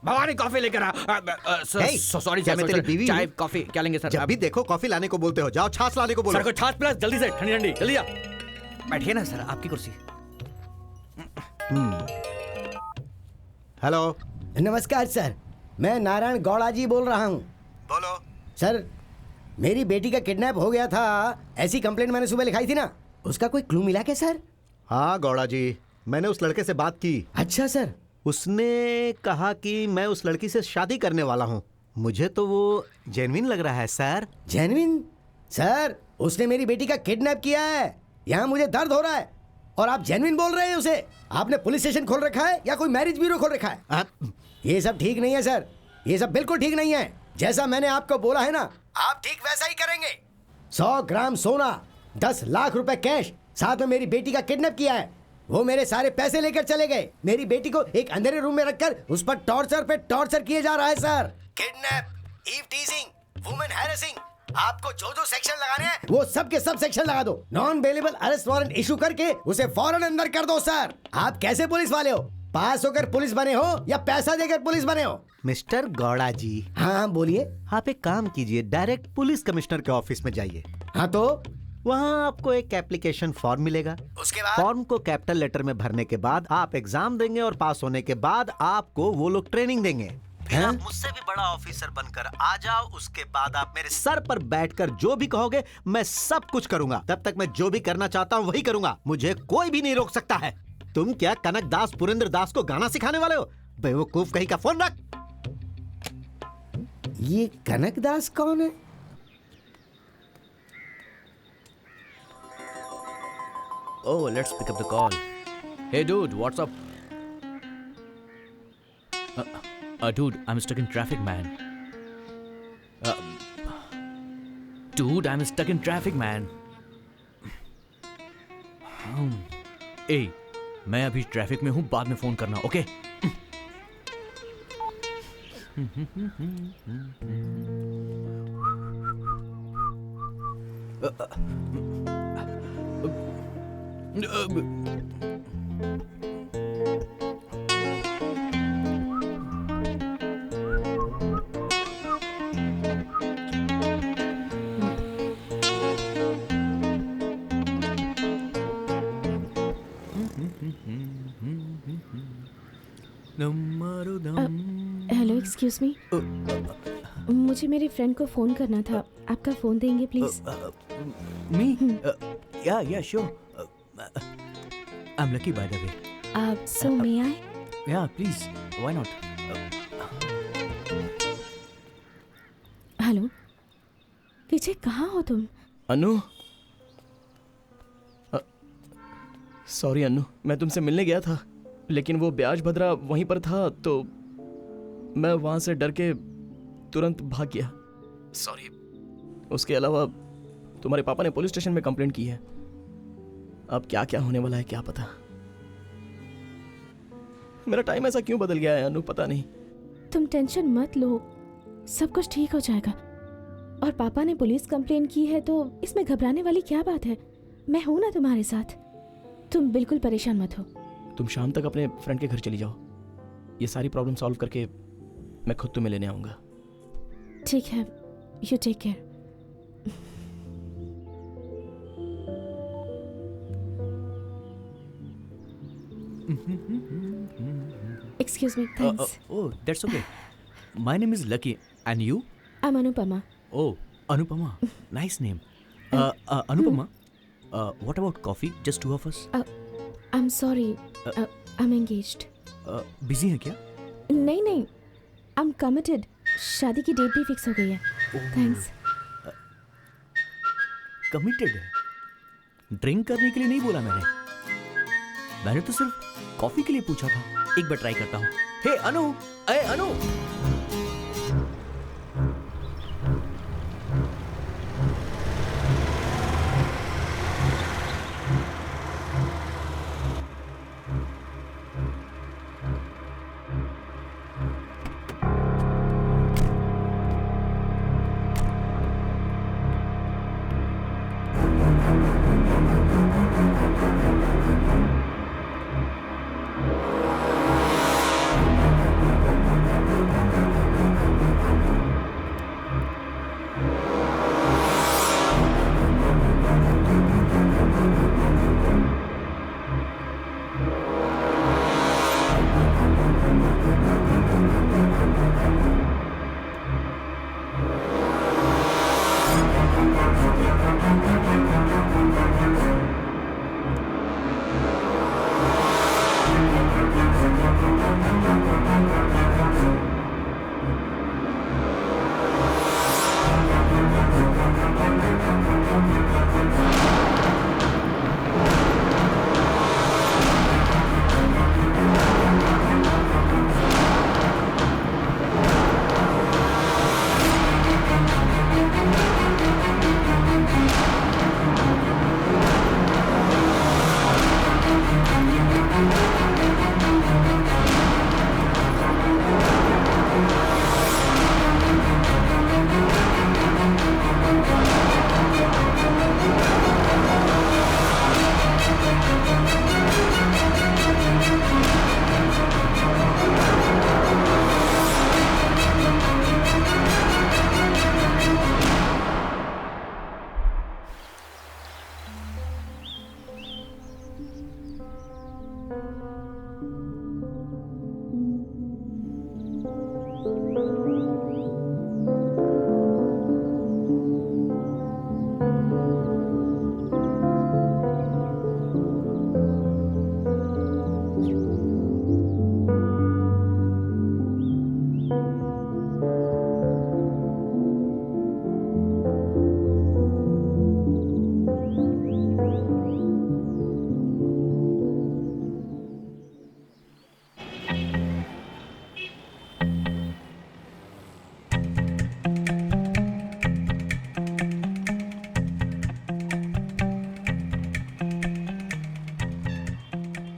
भवानी कॉफी लेकर आ। Hey, सॉरी क्या मैं तेरी बीवी चाय हूं? कॉफी क्या लेंगे सर? जब भी देखो कॉफी लाने को बोलते हो, जाओ छाछ लाने को बोलो। सर को छाछ प्लस जल्दी से, ठंडी ठंडी जल्दी आ। बैठिए ना सर, आपकी कुर्सी। हेलो, नमस्कार सर, मैं नारायण गौड़ा जी बोल रहा हूँ। बोलो। सर, मेरी बेटी का किडनैप हो गया था, ऐसी कंप्लेंट मैंने सुबह लिखाई थी ना, उसका कोई क्लू मिला क्या सर? हाँ गौड़ा जी, मैंने उस लड़के से बात की। अच्छा सर। उसने कहा कि मैं उस लड़की से शादी करने वाला हूँ। मुझे तो वो जेन्युइन लग रहा है सर। जेन्युइन? सर, उसने मेरी बेटी का किडनैप किया है। यहाँ मुझे दर्द हो रहा है और आप जेन्युइन बोल रहे हैं उसे? आपने पुलिस स्टेशन खोल रखा है या कोई मैरिज ब्यूरो खोल रखा है? ये सब ठीक नहीं है सर, ये सब बिल्कुल ठीक नहीं है। जैसा मैंने आपको बोला है ना, आप ठीक वैसा ही करेंगे। 100 ग्राम सोना, 10 लाख रुपए कैश, साथ में मेरी बेटी का किडनैप किया है। वो मेरे सारे पैसे लेकर चले गए। मेरी बेटी को एक अंधेरे रूम में रखकर उस पर टॉर्चर पे टॉर्चर किए जा रहा है sir. Kidnap, eve teasing, women harassing, आपको जो जो सेक्शन लगाने हैं वो सब के सब सेक्शन लगा दो। Non bailable arrest warrant issue करके उसे फौरन अंदर कर दो सर। आप कैसे पुलिस वाले हो? पास होकर पुलिस बने हो या पैसा देकर पुलिस बने हो? मिस्टर गौड़ा जी, हाँ बोलिए। आप एक काम कीजिए, डायरेक्ट पुलिस कमिश्नर के ऑफिस में जाइए। हाँ तो वहाँ आपको एक एप्लीकेशन फॉर्म मिलेगा। उसके बाद फॉर्म को कैपिटल लेटर में भरने के बाद आप एग्जाम देंगे और पास होने के बाद आपको वो लोग ट्रेनिंग देंगे। फिर आप मुझसे भी बड़ा ऑफिसर बनकर आ जाओ। उसके बाद आप मेरे सर पर बैठकर जो भी कहोगे मैं सब कुछ करूंगा। तब तक मैं जो भी करना चाहता हूँ वही करूंगा, मुझे कोई भी नहीं रोक सकता है। तुम क्या कनक दास पुरेंद्र दास को गाना सिखाने वाले हो? बेवकूफ कहीं का। फोन रख। ये कनक दास कौन है? Oh, let's pick up the call. Hey dude, what's up? Dude, I'm stuck in traffic, man. Dude, I'm stuck in traffic, man. Hey, मैं अभी ट्रैफिक में हूँ, बाद में फोन करना, ओके? हेलो, एक्सक्यूज मी, मुझे मेरे फ्रेंड को फोन करना था। आपका फोन देंगे please? Me? Yeah, sure. I'm lucky, by the way. So may I? Yeah, please. Why not? Hello Vijay, कहाँ हो तुम? अनु, सॉरी अनु, मैं तुमसे मिलने गया था लेकिन वो ब्याज भद्रा वहीं पर था तो मैं वहां से डर के तुरंत भाग गया। सॉरी। उसके अलावा तुम्हारे पापा ने पुलिस स्टेशन में कंप्लेंट की है। अब क्या क्या होने वाला है क्या पता। मेरा टाइम ऐसा क्यों बदल गया है अनु, पता नहीं। तुम टेंशन मत लो, सब कुछ ठीक हो जाएगा। और पापा ने पुलिस कंप्लेंट की है तो इसमें घबराने वाली क्या बात है? मैं हूं ना तुम्हारे साथ, तुम बिल्कुल परेशान मत हो। तुम शाम तक अपने फ्रेंड के घर चली जाओ, ये सारी प्रॉब्लम सॉल्व करके मैं खुद तुम्हें लेने आऊंगा। ठीक है, you take care. Excuse me, thanks. Oh, that's okay. My name is Lucky, and you? I'm Anupama. Oh, Anupama. Nice name. Anupama, what about coffee? Just two of us? I'm sorry, I'm engaged. Busy है क्या? नहीं, I'm committed. शादी की date भी fix हो गई है। Thanks. Committed है। ड्रिंक करने के लिए नहीं बोला मैंने तो सिर्फ कॉफी के लिए पूछा था। एक बार ट्राई करता हूँ। हे अनु, अरे अनु।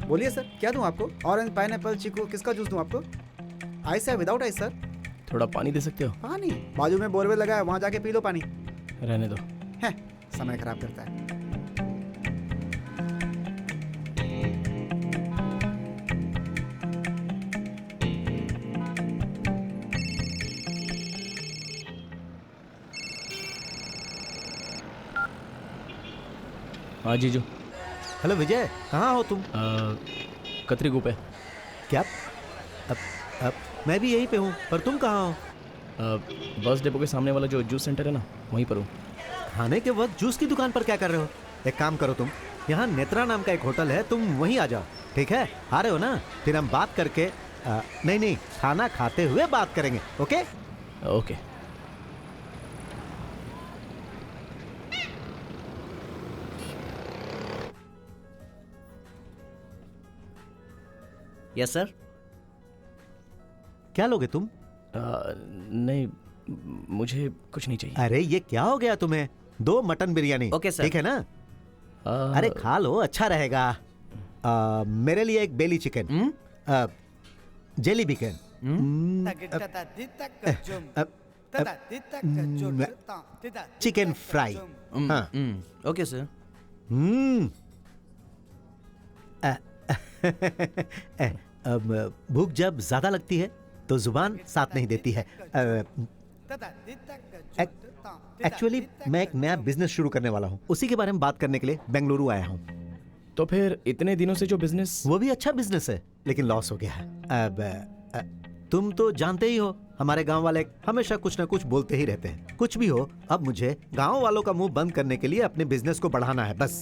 बोलिए सर, क्या दूं आपको? ऑरेंज, पाइनएप्पल, चीकू, किसका जूस दूं आपको? आइस है, विदाउट आइस सर? थोड़ा पानी दे सकते हो? पानी? बाजू में बोरवेल लगा है, वहाँ जाके पी लो पानी। रहने दो। है, समय खराब करता है। हाँ जीजू। हेलो विजय, कहाँ हो तुम? कतरी गुप है। क्या? अब मैं भी यहीं पे हूँ, पर तुम कहाँ हो? बस डिपो के सामने वाला जो जूस सेंटर है ना, वहीं पर हूँ। खाने के वक्त जूस की दुकान पर क्या कर रहे हो? एक काम करो तुम, यहाँ नेत्रा नाम का एक होटल है, तुम वहीं आ जाओ, ठीक है? आ रहे हो ना? फिर हम बात करके नहीं, खाना खाते हुए बात करेंगे। Okay okay. Yes sir. क्या लोगे तुम? नहीं, मुझे कुछ नहीं चाहिए। अरे ये क्या हो गया तुम्हें? 2 मटन बिरयानी। Okay sir. ठीक है ना? अरे खा लो, अच्छा रहेगा। मेरे लिए एक बेली चिकन, जेली बिकन, चिकन फ्राई। हाँ। Okay sir. अब भूख जब ज्यादा लगती है तो जुबान साथ नहीं देती है। एक्चुअली मैं एक नया बिजनेस शुरू करने वाला हूँ, उसी के बारे में बात करने के लिए बेंगलुरु आया हूँ। तो फिर इतने दिनों से जो बिजनेस? वो भी अच्छा बिजनेस है, लेकिन लॉस हो गया है। अब तुम तो जानते ही हो, हमारे गांव वाले हमेशा कुछ ना कुछ बोलते ही रहते हैं। कुछ भी हो, अब मुझे गांव वालों का मुंह बंद करने के लिए अपने बिजनेस को बढ़ाना है, बस।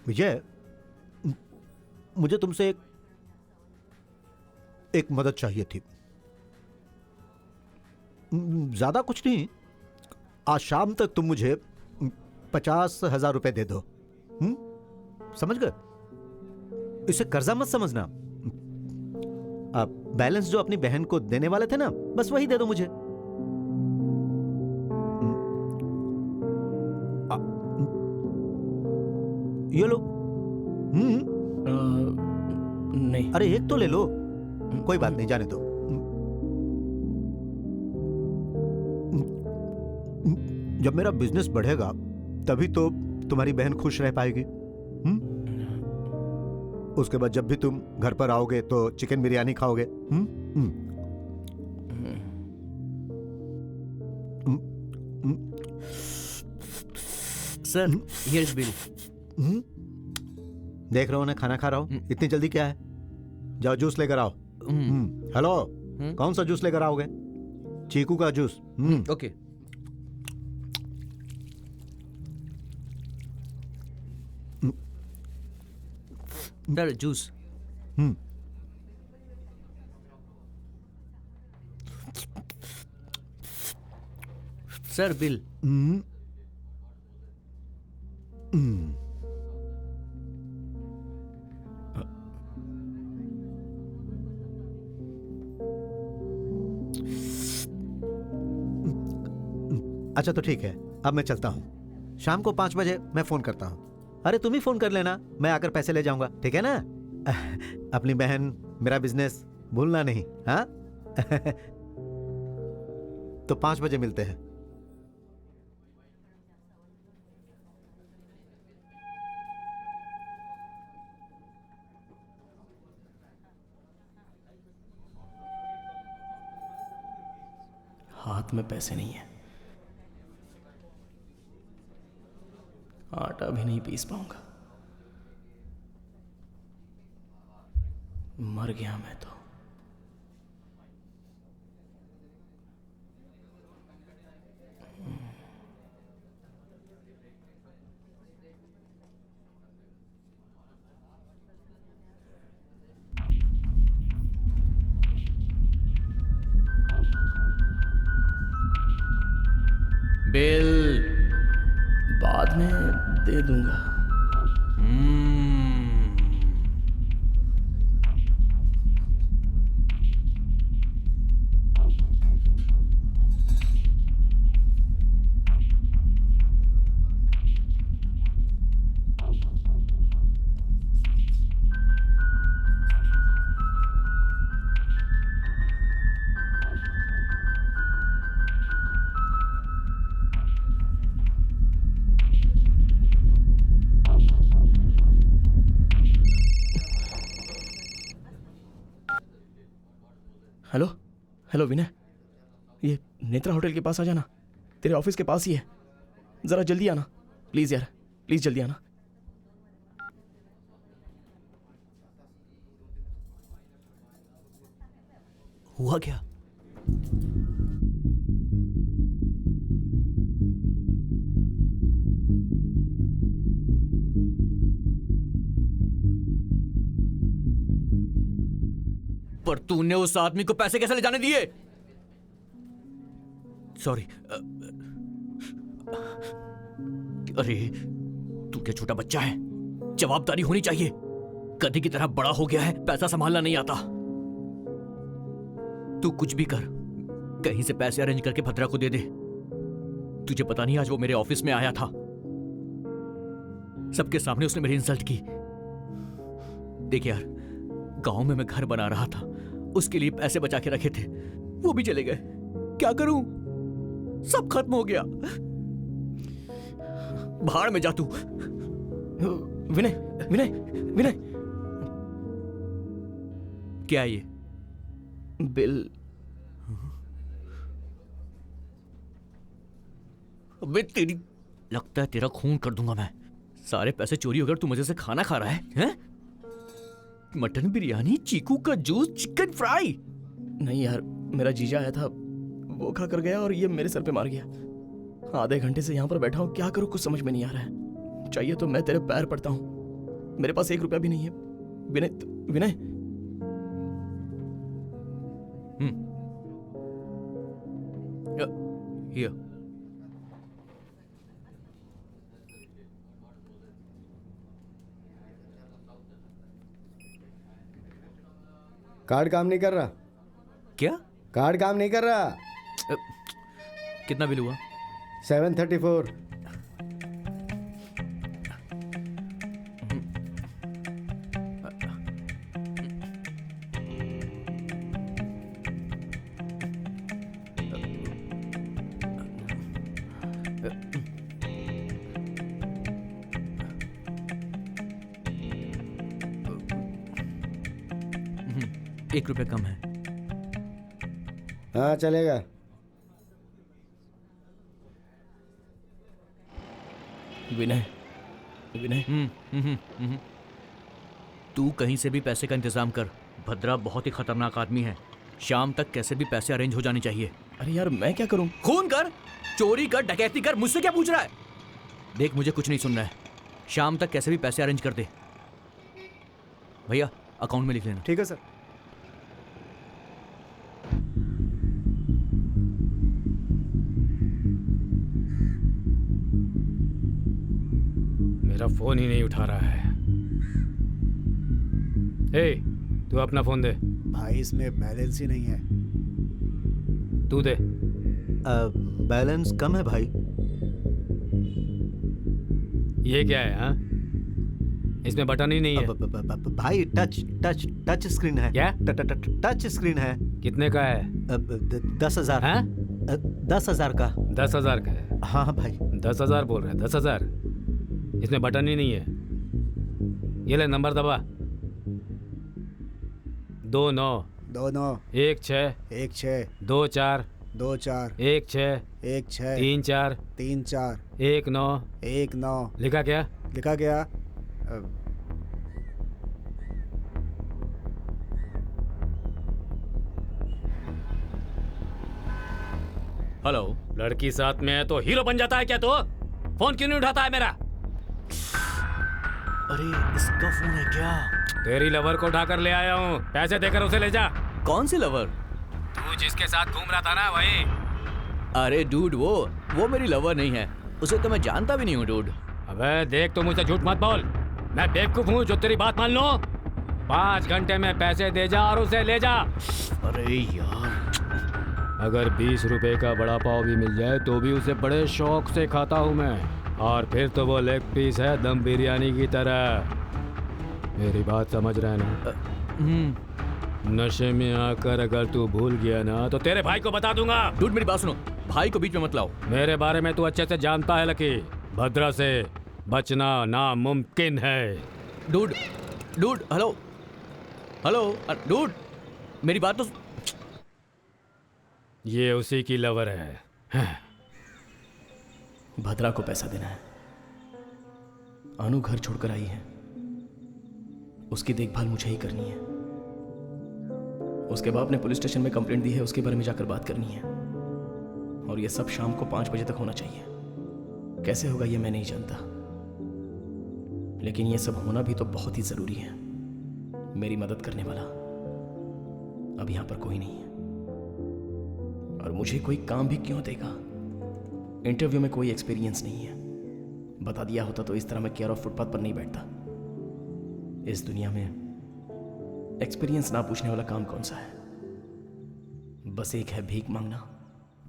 विजय, मुझे तुमसे एक मदद चाहिए थी। ज्यादा कुछ नहीं, आज शाम तक तुम मुझे 50,000 रुपए दे दो। समझ गए? इसे कर्जा मत समझना। आप बैलेंस जो अपनी बहन को देने वाले थे ना, बस वही दे दो मुझे। ये लो। नहीं। अरे एक तो ले लो, कोई बात नहीं, जाने दो। जब मेरा बिजनेस बढ़ेगा तभी तो तुम्हारी बहन खुश रह पाएगी। उसके बाद जब भी तुम घर पर आओगे तो चिकन बिरयानी खाओगे। Sir, here's bill. देख रहा हूं ना, खाना खा रहा हूं। इतनी जल्दी क्या है? जाओ जूस लेकर आओ। हेलो, कौन सा जूस लेकर आओगे? चीकू का juice. Okay. Sir, juice. Sir, bill. अच्छा तो ठीक है, अब मैं चलता हूं। शाम को 5 बजे मैं फोन करता हूं। अरे तुम ही फोन कर लेना, मैं आकर पैसे ले जाऊंगा, ठीक है ना? अपनी बहन, मेरा बिजनेस भूलना नहीं, हाँ? तो 5 बजे मिलते हैं। हाथ में पैसे नहीं है, आटा भी नहीं पीस पाऊंगा। मर गया मैं तो। बिल बाद में दे दूंगा। हेलो हेलो विनय, ये नेत्रा होटल के पास आ जाना, तेरे ऑफिस के पास ही है। जरा जल्दी आना प्लीज यार, प्लीज जल्दी आना। हुआ क्या? पर तूने उस आदमी को पैसे कैसे ले जाने दिए? सॉरी। अरे तू क्या छोटा बच्चा है? जवाबदारी होनी चाहिए। गधे की तरह बड़ा हो गया है, पैसा संभालना नहीं आता। तू कुछ भी कर, कहीं से पैसे अरेंज करके भद्रा को दे दे। तुझे पता नहीं, आज वो मेरे ऑफिस में आया था, सबके सामने उसने मेरी इंसल्ट की। देख यार, गांव में मैं घर बना रहा था, उसके लिए पैसे बचा के रखे थे, वो भी चले गए। क्या करूं? सब खत्म हो गया। भाड़ में जा तू। विनय विनय विनय, क्या ये? बिल। अबे तेरी, लगता है तेरा खून कर दूंगा मैं। सारे पैसे चोरी होकर तू मजे से खाना खा रहा है, हैं? मटन बिरयानी, चीकू का जूस, चिकन फ्राई। नहीं यार, मेरा जीजा आया था, वो खा कर गया और ये मेरे सर पे मार गया। आधे घंटे से यहाँ पर बैठा हूँ, क्या करूँ कुछ समझ में नहीं आ रहा है। चाहिए तो मैं तेरे पैर पड़ता हूँ, मेरे पास 1 रुपया भी नहीं है। विनय, विनय, हियर। कार्ड काम नहीं कर रहा। क्या? कार्ड काम नहीं कर रहा। कितना बिल हुआ? 734। ₹1 कम है। हाँ चलेगा। विनय, विनय, तू कहीं से भी पैसे का इंतजाम कर। भद्रा बहुत ही खतरनाक आदमी है। शाम तक कैसे भी पैसे अरेंज हो जाने चाहिए। अरे यार मैं क्या करूं? खून कर, चोरी कर, डकैती कर, मुझसे क्या पूछ रहा है? देख, मुझे कुछ नहीं सुनना है। शाम तक कैसे भी पैसे अरेंज कर दे। भैया अकाउंट में लिख लेना। ठीक है सर। मेरा फोन ही नहीं उठा रहा है। ए, तू अपना फोन दे। भाई इसमें बैलेंस ही नहीं है। तू दे। बैलेंस कम है भाई। ये क्या है? हाँ, इसमें बटन ही नहीं है। भाई टच टच टच स्क्रीन है। क्या? टच स्क्रीन है। कितने का है? 10,000। हाँ? 10,000 का। 10,000 का है? हाँ भाई। 10,000 बोल रहे हैं? 10,000? इसमें बटन ही नहीं है। ये ले, नंबर दबा। 29 29 16 16 24 24 16 16 34 34 19 19 लिखा क्या? लिखा गया। हेलो। लड़की साथ में है तो हीरो बन जाता है क्या? तो फोन क्यों नहीं उठाता है मेरा? अरे इसका फोन है क्या? तेरी लवर को उठाकर ले आया हूँ। पैसे देकर उसे ले जा। कौन सी लवर? तू जिसके साथ घूम रहा था ना, वही। अरे डूड, वो मेरी लवर नहीं है। उसे तो मैं जानता भी नहीं हूँ डूड। अबे देख, तुम मुझसे झूठ मत बोल। मैं बेवकूफ हूँ जो तेरी बात मान लूं? 5 घंटे में पैसे दे जा और उसे ले जा। अरे यार, अगर 20 रुपए का बड़ा पाव भी मिल जाए तो भी उसे बड़े शौक से खाता हूँ मैं। और फिर तो वो लेग पीस है दम बिरयानी की तरह। मेरी बात समझ रहे ना? नशे में आकर अगर तू भूल गया ना तो तेरे भाई को बता दूंगा। डूड मेरी बात सुनो, भाई को बीच में मत लाओ। मेरे बारे में तू अच्छे से जानता है लकी। भद्रा से बचना नामुमकिन है। डूड, हेलो हेलो डूड, मेरी बात तो। ये उसी की लवर है। भद्रा को पैसा देना है। अनु घर छोड़कर आई है, उसकी देखभाल मुझे ही करनी है। उसके बाप ने पुलिस स्टेशन में कंप्लेंट दी है, उसके बारे में जाकर बात करनी है। और ये सब शाम को 5 बजे तक होना चाहिए। कैसे होगा ये मैं नहीं जानता, लेकिन ये सब होना भी तो बहुत ही जरूरी है। मेरी मदद करने वाला अब यहां पर कोई नहीं है, और मुझे कोई काम भी क्यों देगा? इंटरव्यू में कोई एक्सपीरियंस नहीं है। बता दिया होता तो इस तरह मैं केयर ऑफ फुटपाथ पर नहीं बैठता। इस दुनिया में एक्सपीरियंस ना पूछने वाला काम कौन सा है? बस एक है भीख मांगना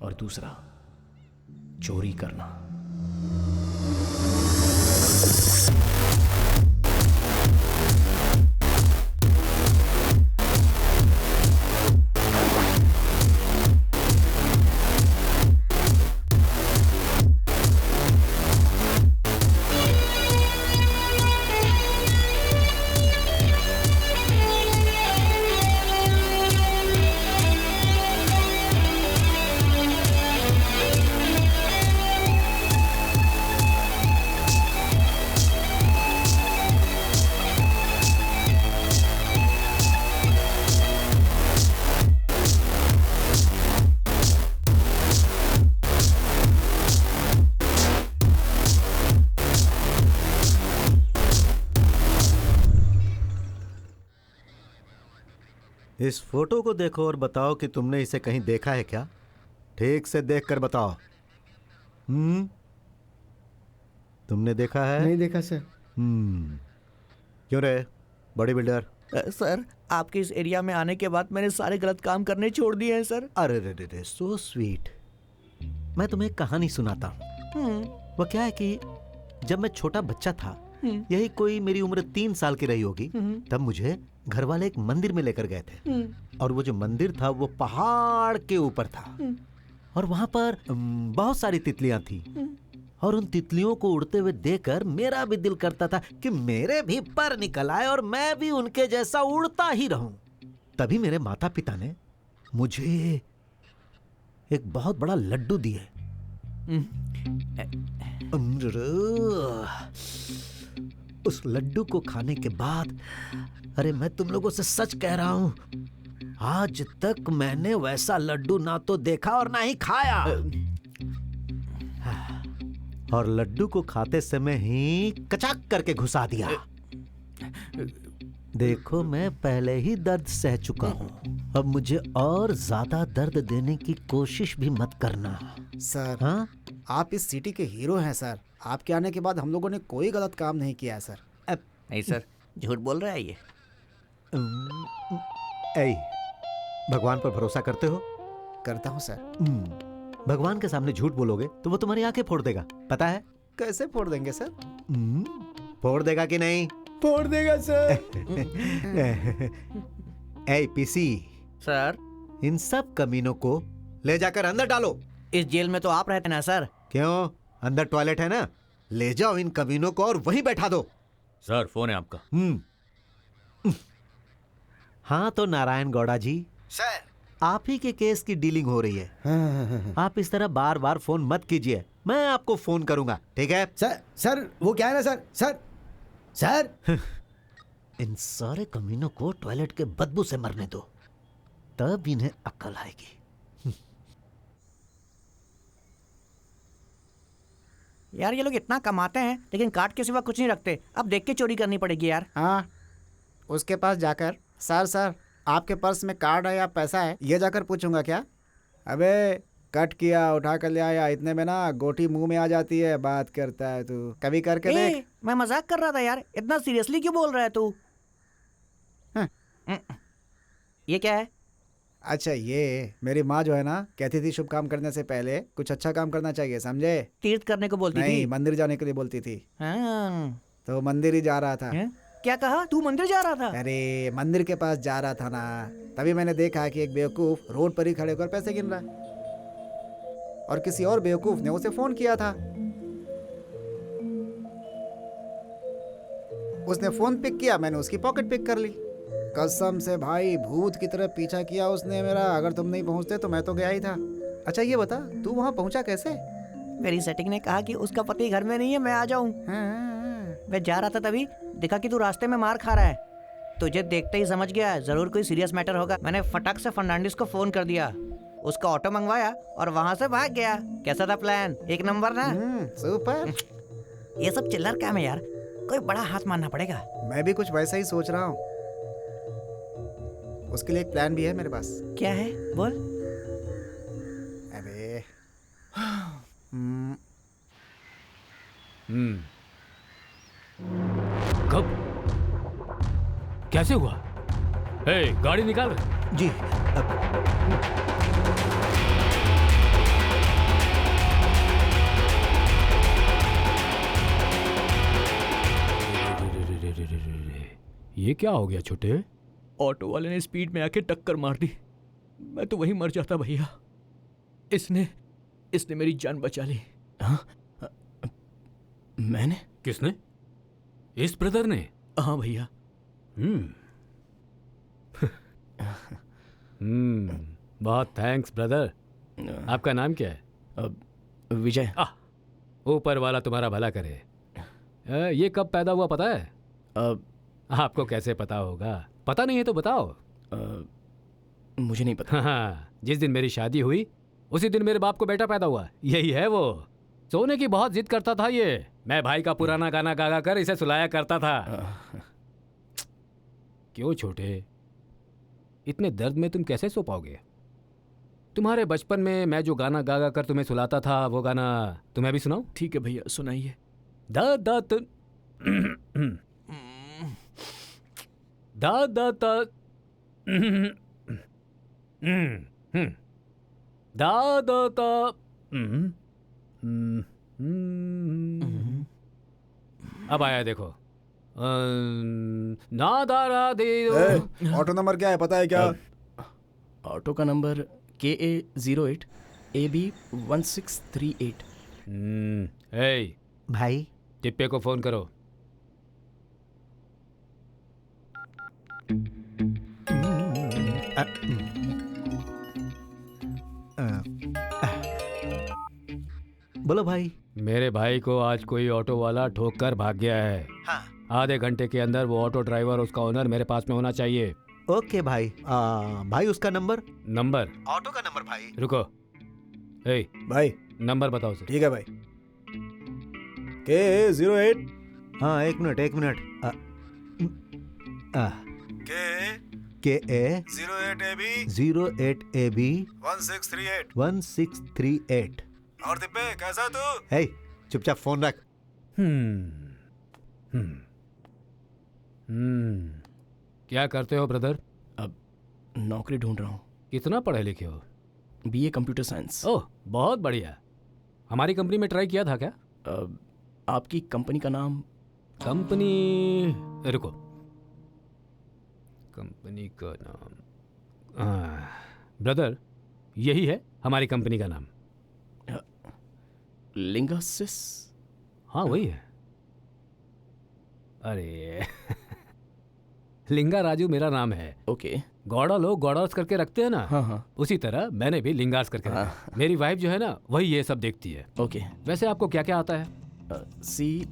और दूसरा चोरी करना। इस फोटो को देखो और बताओ कि तुमने इसे कहीं देखा है क्या? ठीक से देख कर बताओ। तुमने देखा है? नहीं देखा सर। क्यों रे बॉडी बिल्डर? सर, आपके इस एरिया में आने के बाद मैंने सारे गलत काम करने छोड़ दिए हैं सर। अरे रे रे रे, सो स्वीट। मैं तुम्हें एक कहानी सुनाता हूँ। वो क्या है कि जब मैं छोटा बच्चा था, यही कोई मेरी उम्र 3 साल की रही होगी, तब मुझे घर वाले एक मंदिर में लेकर गए थे। और वो जो मंदिर था वो पहाड़ के ऊपर था, और वहां पर बहुत सारी तितलियां थी। और उन तितलियों को उड़ते हुए देखकर मेरा भी दिल करता था कि मेरे भी पर निकल आए और मैं भी उनके जैसा उड़ता ही रहूं। तभी मेरे माता पिता ने मुझे एक बहुत बड़ा लड्डू दिए। उस लड्डू को खाने के बाद, अरे मैं तुम लोगों से सच कह रहा हूं, आज तक मैंने वैसा लड्डू ना तो देखा और ना ही खाया। और लड्डू को खाते समय ही कचाक करके घुसा दिया। देखो मैं पहले ही दर्द सह चुका हूं, अब मुझे और ज्यादा दर्द देने की कोशिश भी मत करना। सर, हाँ? आप इस सिटी के हीरो हैं सर। आपके आने के बाद हम लोगों ने कोई गलत काम नहीं किया है सर। नहीं सर, झूठ बोल रहा है ये। ऐ, भगवान पर भरोसा करते हो? करता हूँ सर। भगवान के सामने झूठ बोलोगे तो वो तुम्हारी आंखें फोड़ देगा, पता है? कैसे फोड़ देंगे सर? फोड़ देगा कि नहीं? फोड़ देगा सर। ऐ पीसी सर, इन सब कमीनों को ले जाकर अंदर डालो। इस जेल में तो आप रहते ना सर। क्यों? अंदर टॉयलेट है ना, ले जाओ इन कमीनों को और वहीं बैठा दो। सर, फोन है आपका। हाँ तो नारायण गौड़ा जी, सर, आप ही के केस की डीलिंग हो रही है। आप इस तरह बार बार फोन मत कीजिए, मैं आपको फोन करूंगा, ठीक है? सर वो क्या है ना सर। इन सारे कमीनों को टॉयलेट के बदबू से मरने दो, तब इन्हें अक्ल आएगी। यार ये लोग इतना कमाते हैं लेकिन कार्ड के सिवा कुछ नहीं रखते। अब देख के चोरी करनी पड़ेगी यार। हाँ, उसके पास जाकर सर आपके पर्स में कार्ड है या पैसा है, ये जाकर पूछूंगा क्या? अबे कट किया, उठा कर ले आया, इतने में ना गोटी मुंह में आ जाती है। बात करता है तू, कभी करके देख। मैं मजाक कर रहा था यार, इतना सीरियसली क्यों बोल रहा है तू? ये क्या है? अच्छा, ये मेरी माँ जो है ना, कहती थी शुभ काम करने से पहले कुछ अच्छा काम करना चाहिए, समझे? तीर्थ करने को बोलती नहीं, थी। मंदिर जाने के लिए बोलती थी। हाँ। तो मंदिर ही जा रहा था। क्या कहा? तू मंदिर जा रहा था? अरे मंदिर के पास जा रहा था ना, तभी मैंने देखा कि एक बेवकूफ रोड पर ही खड़े होकर पैसे गिन रहा है, और किसी और बेवकूफ ने उसे फोन किया था। उसने फोन पिक किया, मैंने उसकी पॉकेट पिक कर ली। कसम से भाई, भूत की तरह पीछा किया उसने मेरा। अगर तुम नहीं पहुंचते तो मैं तो गया ही था। अच्छा ये बता, तू वहां पहुंचा कैसे? मेरी सेटिंग ने कहा कि उसका पति घर में नहीं है, मैं आ जाऊं। मैं जा रहा था तभी देखा कि तू रास्ते में मार खा रहा है। तुझे देखते ही समझ गया जरूर कोई सीरियस मैटर होगा। मैंने फटाक से फर्नांडिस को फोन कर दिया, उसका ऑटो मंगवाया और वहां से भाग गया। कैसा था प्लान? एक नंबर ना? सुपर। ये सब चिल्लर काम है यार, कोई बड़ा हाथ मारना पड़ेगा। मैं भी कुछ वैसा ही सोच रहा हूँ। उसके लिए एक प्लान भी है मेरे पास। क्या है? बोल। अरे कब? कैसे हुआ? हे, गाड़ी निकाल। जी ये क्या हो गया छोटे? ऑटो वाले ने स्पीड में आके टक्कर मार दी। मैं तो वहीं मर जाता भैया। इसने मेरी जान बचा ली। हाँ? मैंने? किसने? इस ब्रदर ने? हाँ भैया। बहुत थैंक्स ब्रदर। आपका नाम क्या है? विजय। ऊपर वाला तुम्हारा भला करे। ये कब पैदा हुआ पता है? आपको कैसे पता होगा? पता नहीं है तो बताओ। मुझे नहीं पता। हाँ, जिस दिन मेरी शादी हुई उसी दिन मेरे बाप को बेटा पैदा हुआ। यही है वो। सोने की बहुत जिद करता था ये। मैं भाई का पुराना गाना गा गा कर इसे सुलाया करता था। क्यों छोटे, इतने दर्द में तुम कैसे सो पाओगे? तुम्हारे बचपन में मैं जो गाना गा गा कर तुम्हें सुलाता था, वो गाना तुम्हें भी सुनाऊं? ठीक है भैया, सुनाइए। दा दा त दा दा ता दा दा ता अब आया देखो। ना दारा दे। ऑटो नंबर क्या है पता है क्या? ऑटो का नंबर KA08 AB 1638। ए भाई टिप्पे को फोन करो। बोलो भाई। मेरे भाई को आज कोई ऑटो वाला ठोक कर भाग गया है। हाँ। आधे घंटे के अंदर वो ऑटो ड्राइवर और उसका ओनर मेरे पास में होना चाहिए। ओके भाई। भाई उसका नंबर? नंबर? ऑटो का नंबर भाई। रुको। ए भाई नंबर बताओ सर। ठीक है भाई। KA08। हाँ एक मिनट KA08AB 1638 और दिब्बे कैसा तू? हे चुपचाप फोन रख। क्या करते हो ब्रदर? अब नौकरी ढूंढ रहा हूँ। कितना पढ़े लिखे हो? BA computer science. ओह बहुत बढ़िया। हमारी कंपनी में ट्राई किया था क्या? आपकी कंपनी का नाम? कंपनी रुको, कंपनी का नाम ब्रदर यही है हमारी कंपनी का नाम। लिंगासिस। हाँ वही है। अरे लिंगा राजू मेरा नाम है। ओके। गौड़ा लोग गौड़ास करके रखते हैं ना। हाँ। उसी तरह मैंने भी लिंगास करके रखा। मेरी वाइफ जो है ना वही ये सब देखती है। ओके। वैसे आपको क्या क्या आता है? C++,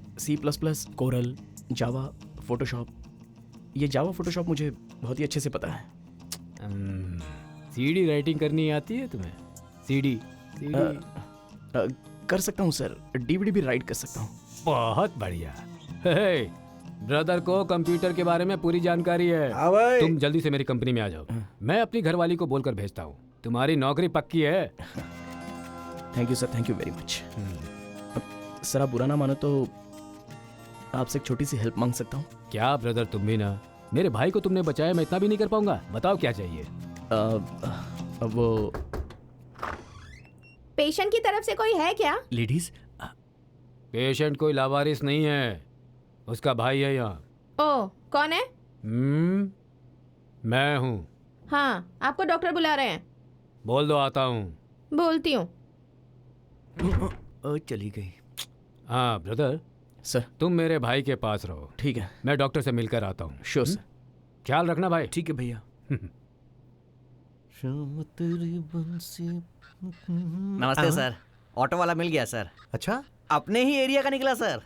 कोरल, जावा, फोटोशॉप। ये जावा फोटोशॉप मुझे बहुत ही अच्छे से पता है। CD राइटिंग करनी आती है तुम्हें? CD कर सकता हूँ सर। DVD भी राइट कर सकता हूँ। बहुत बढ़िया। ब्रदर को कंप्यूटर के बारे में पूरी जानकारी है। हाँ भाई। तुम जल्दी से मेरी कंपनी में आ जाओ। मैं अपनी घरवाली को बोलकर भेजता हूँ। तुम्हारी नौकरी पक्की है। Thank you sir, thank you very much. Sir आप बुरा ना मानो तो आपसे एक छोटी सी हेल्प मांग सकता हूँ? क्या ब्रदर तुम भी ना, मेरे भाई को तुमने बचाया, मैं इतना भी नहीं कर पाऊंगा। बताओ क्या चाहिए? वो पेशेंट की तरफ से कोई है क्या? लेडीज? पेशेंट कोई लावारिस नहीं है, उसका भाई है यहाँ। ओ कौन है? मैं हूँ। हाँ आपको डॉक्टर बुला रहे हैं। बोल दो आता हूँ। बोलती हूँ। चली गई। हाँ ब्रदर सर तुम मेरे भाई के पास रहो। ठीक है। मैं डॉक्टर से मिलकर आता हूँ। Sure sir. ख्याल रखना भाई। ठीक है भैया। नमस्ते सर। ऑटो वाला मिल गया सर। अच्छा अपने ही एरिया का निकला सर।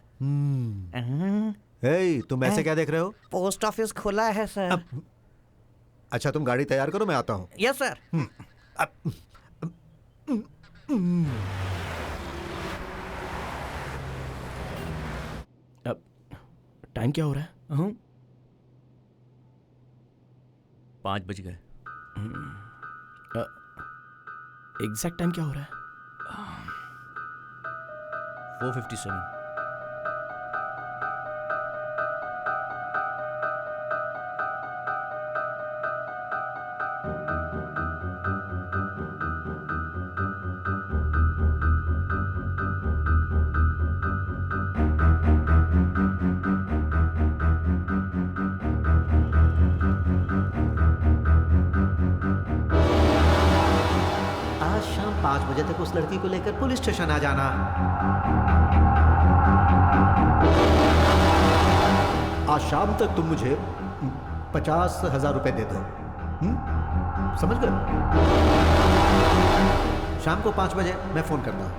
तुम ऐसे क्या देख रहे हो? पोस्ट ऑफिस खुला है सर। अच्छा तुम गाड़ी तैयार करो, मैं आता हूँ। Yes sir. अब टाइम क्या हो रहा है? 5 बज गए। एग्जैक्ट टाइम क्या हो रहा है? 4:57। आज शाम 5 बजे तक उस लड़की को लेकर पुलिस स्टेशन आ जाना। आज शाम तक तुम मुझे 50,000 रुपए दे दो। समझ गए? शाम को 5 बजे मैं फोन करता हूँ।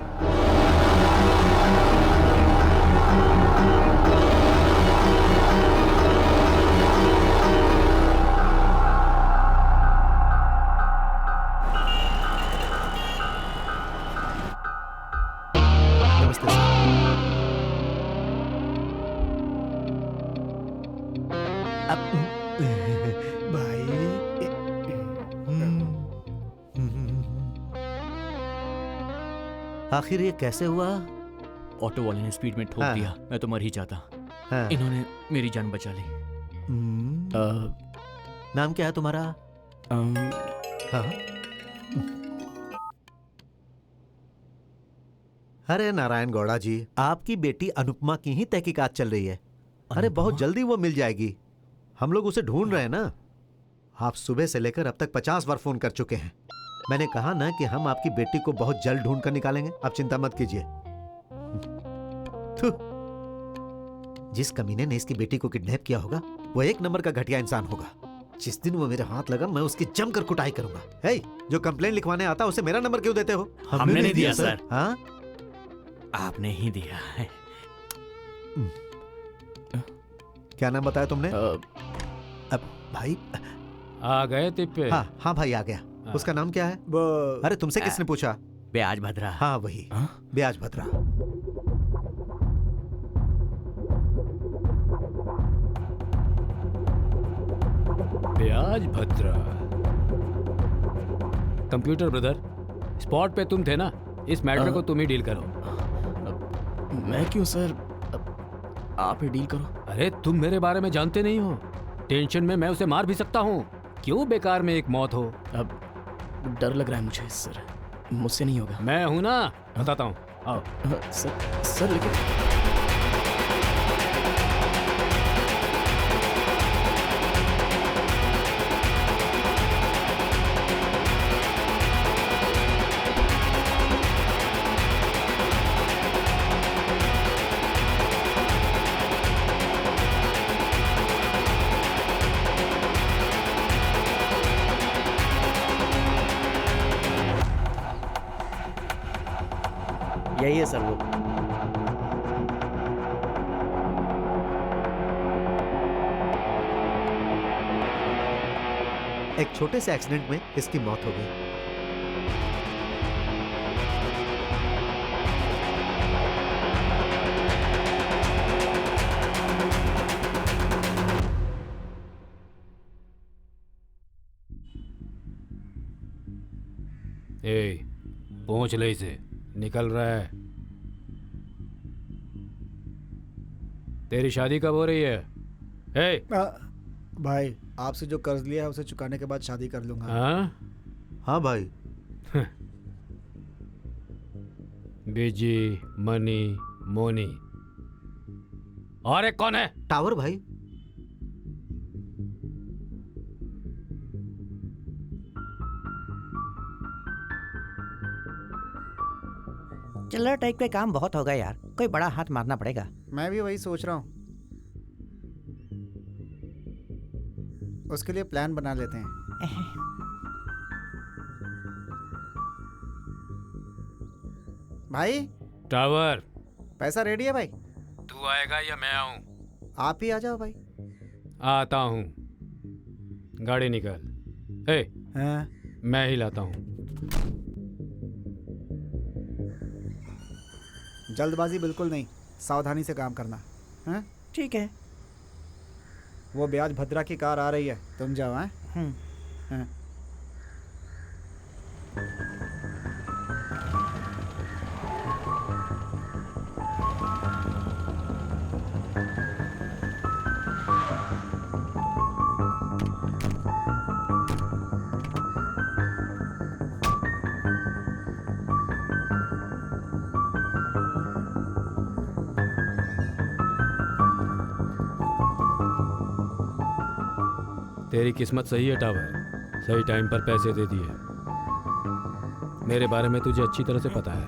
आखिर ये कैसे हुआ? ऑटो वाले ने स्पीड में ठोक हाँ। दिया, मैं तो मर ही जाता। हाँ। इन्होंने मेरी जान बचा ली। नाम क्या है तुम्हारा? हाँ। अरे नारायण गौड़ा जी, आपकी बेटी अनुपमा की ही तहकीकात चल रही है। अरे बहुत जल्दी वो मिल जाएगी। हम लोग उसे ढूंढ रहे हैं ना। आप सुबह से लेकर अब तक 50 बार फोन कर चुके हैं। मैंने कहा ना कि हम आपकी बेटी को बहुत जल्द ढूंढ कर निकालेंगे। आप चिंता मत कीजिए। जिस कमीने ने इसकी बेटी को किडनैप किया होगा वो एक नंबर का घटिया इंसान होगा। जिस दिन वो मेरे हाथ लगा मैं उसकी जमकर कुटाई करूंगा। हे, जो कंप्लेंट लिखवाने आता उसे मेरा नंबर क्यों देते हो? हमने नहीं दिया सर। हाँ, आपने ही दिया है। क्या नाम बताया तुमने? अब भाई आ गए तिप्पे? हाँ हाँ भाई आ गया। उसका नाम क्या है? अरे तुमसे किसने पूछा? ब्याज भद्रा। हाँ वही, ब्याज भद्रा। ब्याज भद्रा। कंप्यूटर ब्रदर, स्पॉट पे तुम थे ना, इस मैटर को तुम ही डील करो। मैं क्यों सर? आप ही डील करो। अरे तुम मेरे बारे में जानते नहीं हो। टेंशन में मैं उसे मार भी सकता हूँ। क्यों बेकार में एक मौत हो? अब डर लग रहा है मुझे सर, मुझसे नहीं होगा। मैं हूं ना, बताता हूँ। आओ। सर लेकिन यही है सर वो। एक छोटे से एक्सीडेंट में इसकी मौत हो गई। ए, पहुंच ले इसे, निकल रहा है। तेरी शादी कब हो रही है? ए, भाई आपसे जो कर्ज लिया है उसे चुकाने के बाद शादी कर लूंगा। हाँ भाई। बिजी, मनी, मोनी। और एक कौन है? टावर भाई। चिल्लर टाइप के काम बहुत हो गए यार, कोई बड़ा हाथ मारना पड़ेगा। मैं भी वही सोच रहा हूँ। उसके लिए प्लान बना लेते हैं। भाई टावर, पैसा रेडी है भाई? तू आएगा या मैं आऊं? आप ही आ जाओ भाई। आता हूं। गाड़ी निकाल। ए, हाँ? मैं ही लाता हूं। जल्दबाजी बिल्कुल नहीं, सावधानी से काम करना। हाँ? ठीक है। वो ब्याज भद्रा की कार आ रही है, तुम जाओ। हाँ? हाँ। तेरी किस्मत सही है टावर, सही टाइम पर पैसे दे दिए। मेरे बारे में तुझे अच्छी तरह से पता है।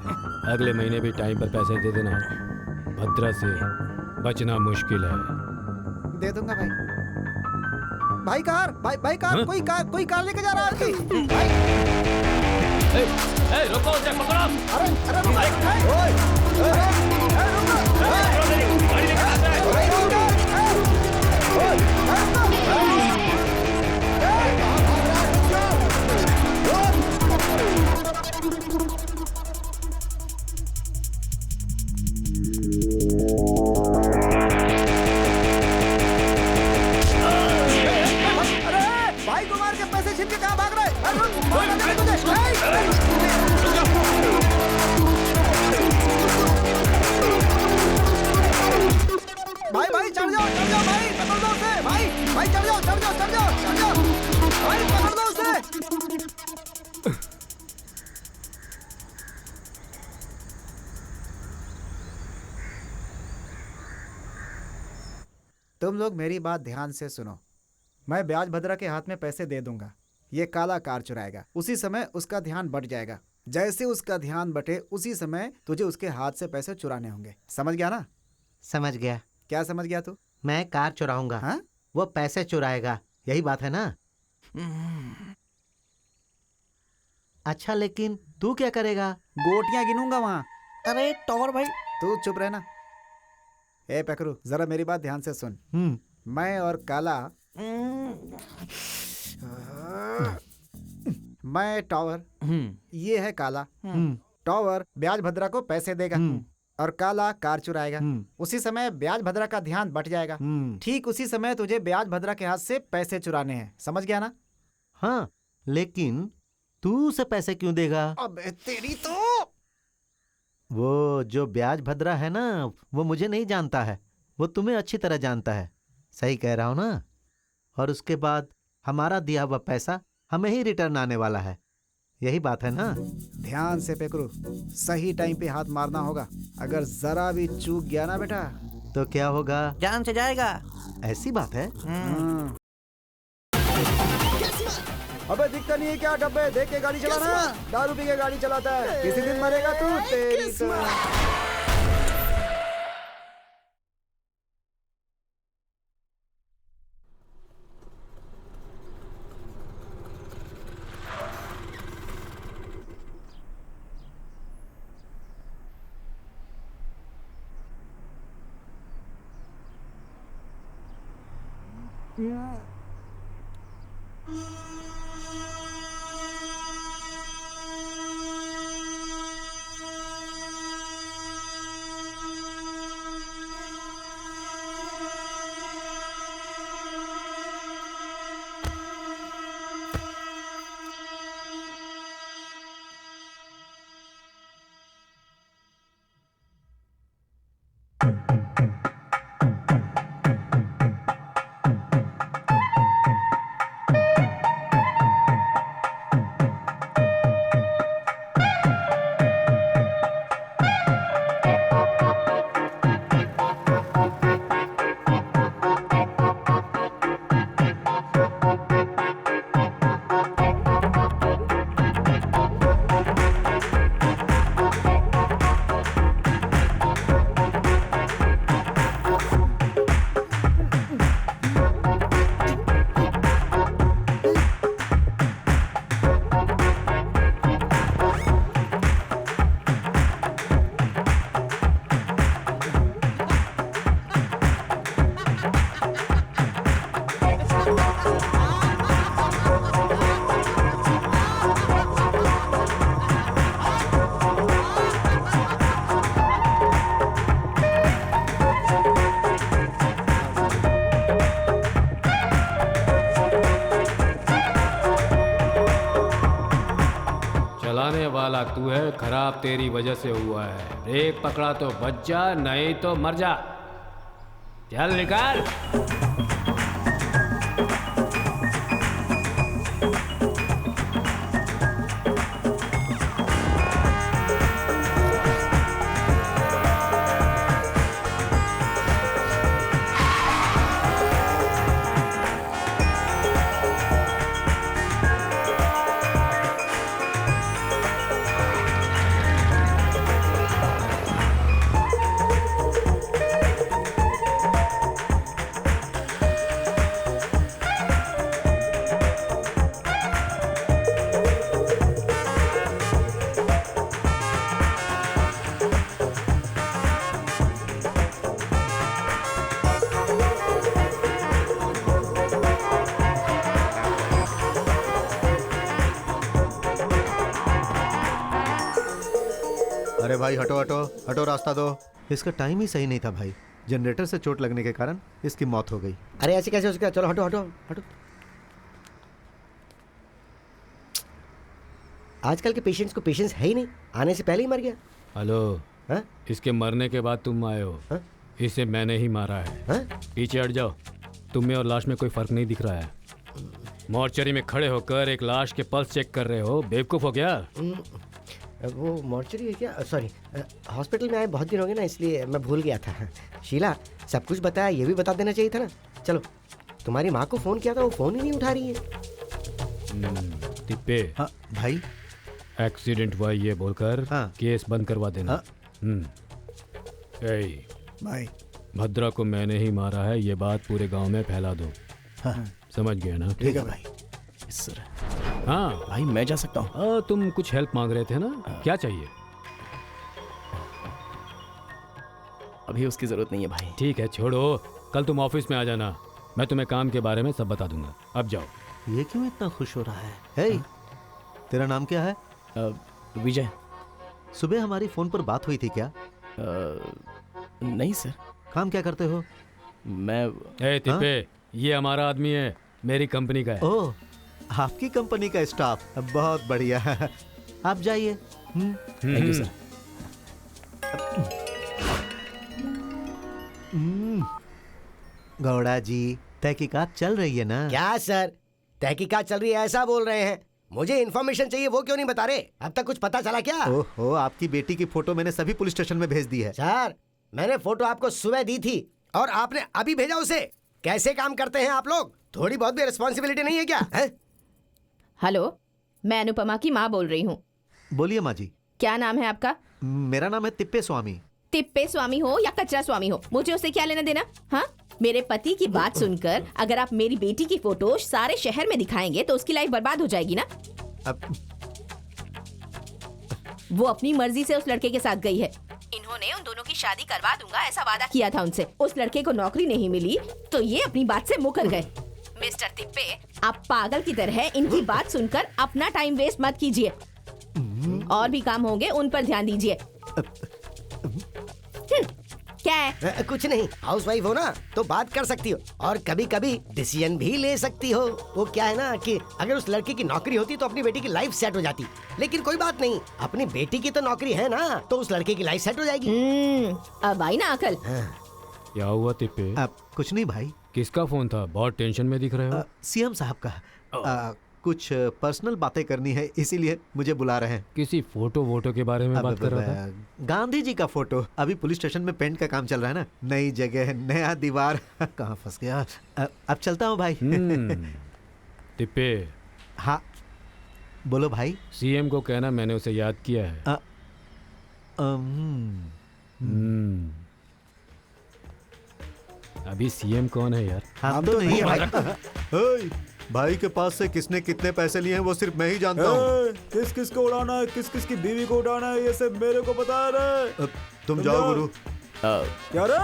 अगले महीने भी टाइम पर पैसे दे देना। भद्रा से बचना मुश्किल है। दे दूंगा भाई। भाई कार, भाई कार, हाँ? कोई कार लेके जा रहा है आपकी। भाई रुको, उसे पकड़ो। भाई को मार के पैसे छीन के कहाँ भाग रहे? भाई भाई चढ़ जाओ भाई, पकड़ लो उसे भाई, भाई चढ़ जाओ भाई, पकड़ लो उसे। तुम लोग मेरी बात ध्यान से सुनो। मैं ब्याज भद्रा के हाथ में पैसे दे दूंगा, ये काला कार चुराएगा, उसी समय उसका ध्यान बट जाएगा। जैसे उसका ध्यान बटे उसी समय तुझे उसके हाथ से पैसे चुराने होंगे। समझ गया ना? समझ गया। क्या समझ गया तू? मैं कार चुराऊंगा। हाँ? वो पैसे चुराएगा, यही बात है ना? अच्छा, लेकिन तू क्या करेगा? गोटियां गिनूंगा वहां। अरे टॉवर भाई, तू चुप रहना। ए पकड़ू, जरा मेरी बात ध्यान से सुन। मैं और काला, मैं टॉवर, ये है काला। टॉवर ब्याज भद्रा को पैसे देगा और काला कार चुराएगा। उसी समय ब्याज भद्रा का ध्यान बट जाएगा। ठीक उसी समय तुझे ब्याज भद्रा के हाथ से पैसे चुराने हैं। समझ गया ना? हाँ, लेकिन तू उसे पैसे क्यों देगा? अबे तेरी तो। वो जो ब्याज भद्रा है ना, वो मुझे नहीं जानता है, वो तुम्हें अच्छी तरह जानता है। सही कह रहा हूं ना? और उसके बाद हमारा दिया हुआ पैसा हमें ही रिटर्न आने वाला है, यही बात है ना? ध्यान से पेकरू, सही टाइम पे हाथ मारना होगा। अगर जरा भी चूक गया ना बेटा, तो क्या होगा? जान से जाएगा। ऐसी बात है? अबे दिखता नहीं है क्या? डब्बे देख के गाड़ी चलाना। दारू पी के गाड़ी चलाता है, किसी दिन मरेगा तू। तेरी तो। चलाने वाला तू है, खराब तेरी वजह से हुआ है। ब्रेक पकड़ा तो बच जा, नहीं तो मर जा। चल निकाल। अरे भाई हटो हटो हटो, रास्ता दो। इसका टाइम ही सही नहीं था भाई, जनरेटर से चोट लगने के कारण इसकी मौत हो गई। अरे ऐसे कैसे हो सकता है? चलो हटो हटो हटो। आजकल के पेशेंट्स को पेशेंस है ही नहीं, आने से पहले ही मर गया। हेलो। हाँ? इसके मरने के बाद तुम आए हो। हाँ? इसे मैंने ही मारा है। पीछे हट जाओ। तुम में और लाश में कोई फर्क नहीं दिख रहा है। मॉर्चरी में खड़े होकर एक लाश के पल्स चेक कर रहे हो, बेवकूफ हो क्या? वो मॉर्चरी है क्या? सॉरी, हॉस्पिटल में आए बहुत दिन हो गए ना, इसलिए मैं भूल गया था। शीला, सब कुछ बताया, ये भी बता देना चाहिए था ना। चलो, तुम्हारी माँ को फोन किया था, वो फोन ही नहीं उठा रही है। तिप्पे। हाँ भाई। एक्सीडेंट हुआ ये बोलकर केस बंद करवा देना। भाई, भद्रा को मैंने ही मारा है, ये बात पूरे गांव में फैला दो। समझ गया ना? ठीक है भाई। सर, हाँ भाई मैं जा सकता हूँ? तुम कुछ हेल्प मांग रहे थे ना, क्या चाहिए? अभी उसकी जरूरत नहीं है भाई। ठीक है, छोड़ो। कल तुम ऑफिस में आ जाना, मैं तुम्हें काम के बारे में सब बता दूंगा। अब जाओ। ये क्यों इतना खुश हो रहा है? हे, तेरा नाम क्या है? विजय। सुबह हमारी फोन पर बात हुई थी क्या? नहीं सर। काम क्या करते हो? मैं तिप्पे, ये हमारा आदमी है, मेरी कंपनी का है। ओह, आपकी कंपनी का स्टाफ, बहुत बढ़िया। आप जाइए। Thank you sir. Gowda ji, तहकीकात चल रही है ना? क्या सर, तहकीकात चल रही है ऐसा बोल रहे हैं? मुझे इन्फॉर्मेशन चाहिए, वो क्यों नहीं बता रहे? अब तक कुछ पता चला क्या? ओहो, आपकी बेटी की फोटो मैंने सभी पुलिस स्टेशन में भेज दी है। सर, मैंने फोटो आपको सुबह दी थी और आपने अभी भेजा उसे। कैसे काम करते हैं आप लोग? थोड़ी बहुत भी रिस्पॉन्सिबिलिटी नहीं है क्या? हेलो, मैं अनुपमा की माँ बोल रही हूँ। बोलिए माँ जी। क्या नाम है आपका? मेरा नाम है तिप्पे स्वामी। तिप्पे स्वामी हो या कचरा स्वामी हो, मुझे उससे क्या लेना देना? हाँ, मेरे पति की बात सुनकर अगर आप मेरी बेटी की फोटो सारे शहर में दिखाएंगे तो उसकी लाइफ बर्बाद हो जाएगी ना। वो अपनी मर्जी से उस लड़के के साथ गई है। इन्होंने उन दोनों की शादी करवा दूंगा ऐसा वादा किया था उनसे। उस लड़के को नौकरी नहीं मिली तो ये अपनी बात से मुकर गए। मिस्टर तिप्पे, आप पागल की तरह इनकी बात सुनकर अपना टाइम वेस्ट मत कीजिए। और भी काम होंगे, उन पर ध्यान दीजिए। क्या है? कुछ नहीं, हाउसवाइफ हो ना तो बात कर सकती हो और कभी कभी डिसीजन भी ले सकती हो। वो क्या है ना कि अगर उस लड़के की नौकरी होती तो अपनी बेटी की लाइफ सेट हो जाती, लेकिन कोई बात नहीं, अपनी बेटी की तो नौकरी है ना, तो उस लड़के की लाइफ सेट हो जाएगी। अब आई ना अकल। क्या हुआ तिप्पे? कुछ नहीं भाई। किसका फोन था? बहुत टेंशन में दिख रहे हो। सीएम साहब का। कुछ पर्सनल बातें करनी है, इसीलिए मुझे बुला रहे हैं। किसी फोटो के बारे में बात कर रहा था? गांधी जी का फोटो। अभी पुलिस स्टेशन में पेंट का काम चल रहा है ना, नई जगह, नया दीवार। कहाँ फंस गया। अब चलता हूँ भाई। तिप्पे। हाँ बोलो भाई। सीएम को कहना मैंने उसे याद किया है। अभी सीएम कौन है यार? हम तो नहीं है भाई। भाई के पास से किसने कितने पैसे लिए हैं वो सिर्फ मैं ही जानता हूँ। किस किस को उड़ाना है, किस किस की बीवी को उड़ाना है, ये सब मेरे को पता है रे। तुम जाओ गुरु। क्या रे?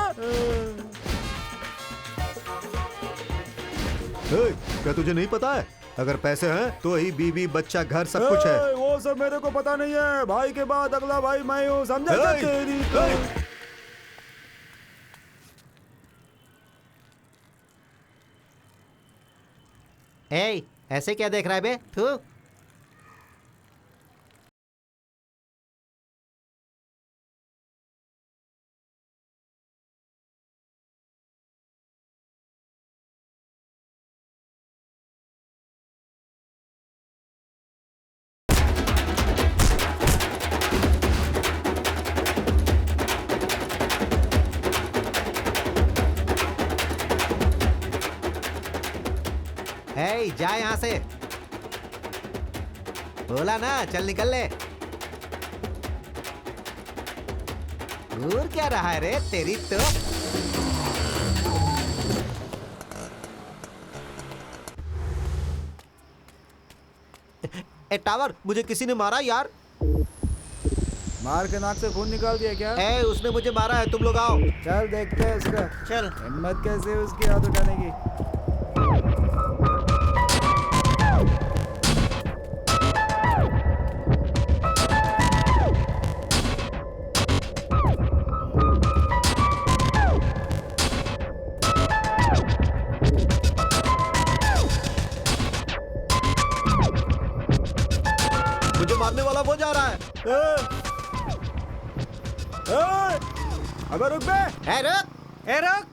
क्या तुझे नहीं पता है? अगर पैसे हैं तो ही बीवी बच्चा घर सब कुछ है। वो सब मेरे को पता नहीं है। भाई के बाद अगला भाई मैं हूँ, समझा? तेरी तो ऐसे क्या देख रहा है बे? तू जा यहाँ से। बोला ना, चल निकल ले। घूर क्या रहा है रे तेरी तो। टावर, मुझे किसी ने मारा यार। मार के नाक से खून निकाल दिया क्या? उसने मुझे मारा है, तुम लोग आओ। चल देखते हैं उसका। चल। हिम्मत कैसे है उसकी हाथ उठाने की। मुझे मारने वाला वो जा रहा है। अबे रुक बे। रुक। ए रुक।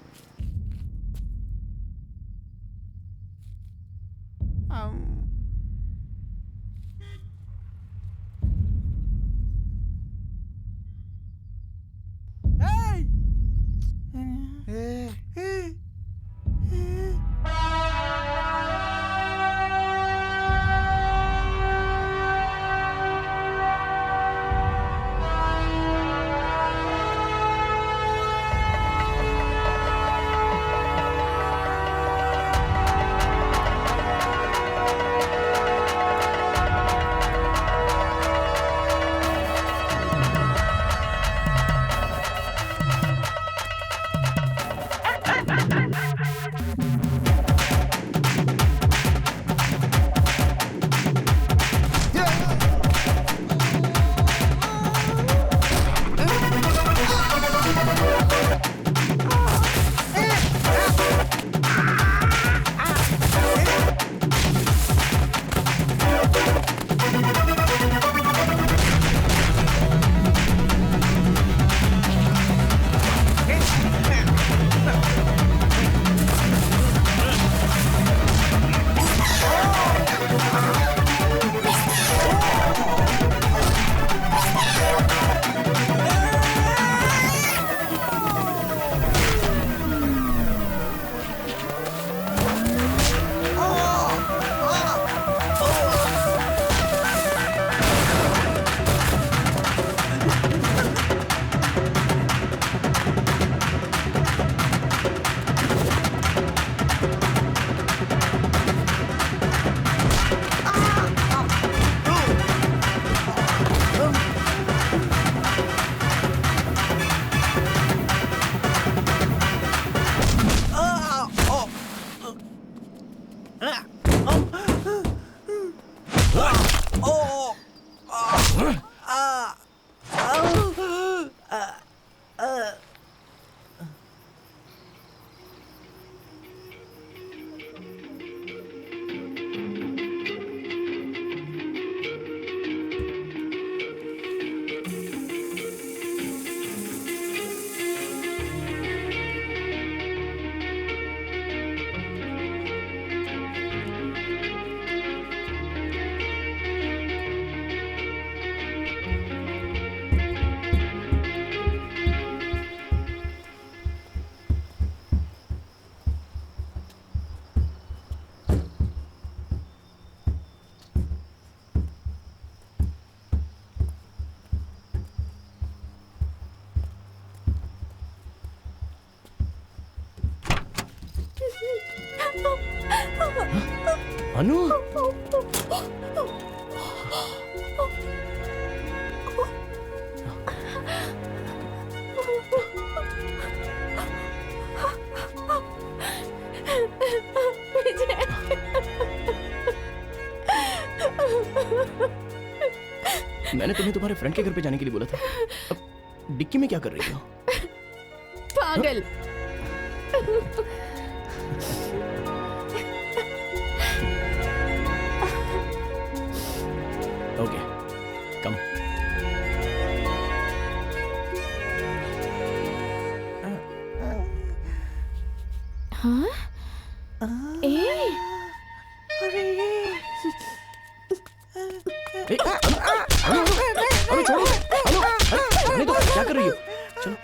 अनु, मैंने तुम्हें तुम्हारे फ्रेंड के घर पे जाने के लिए बोला था। अब डिक्की में क्या कर रही हो? पागल। ओके, कम। हाँ? अनु छोड़ो, अनु, अरे तो क्या कर रही हो? चलो।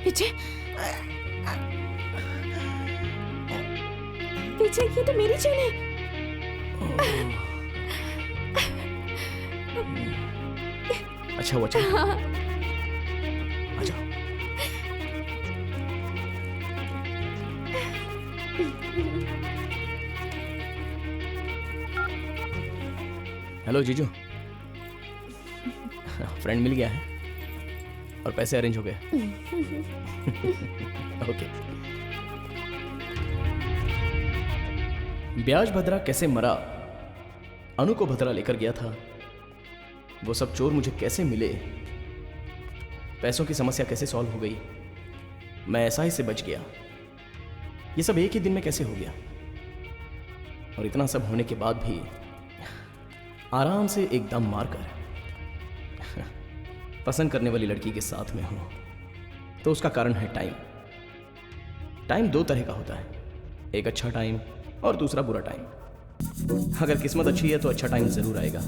विजय, विजय, ये तो मेरी चेन है। अच्छा हुआ, चलो। आ जाओ। हेलो जीजू, फ्रेंड मिल गया है और पैसे अरेंज हो गए। ओके। ब्याज भद्रा कैसे मरा, अनु को भद्रा लेकर गया था, वो सब चोर मुझे कैसे मिले, पैसों की समस्या कैसे सॉल्व हो गई, मैं एसआई से बच गया, ये सब एक ही दिन में कैसे हो गया। और इतना सब होने के बाद भी आराम से एकदम मारकर पसंद करने वाली लड़की के साथ में हूं तो उसका कारण है टाइम। टाइम दो तरह का होता है, एक अच्छा टाइम और दूसरा बुरा टाइम। अगर किस्मत अच्छी है तो अच्छा टाइम जरूर आएगा।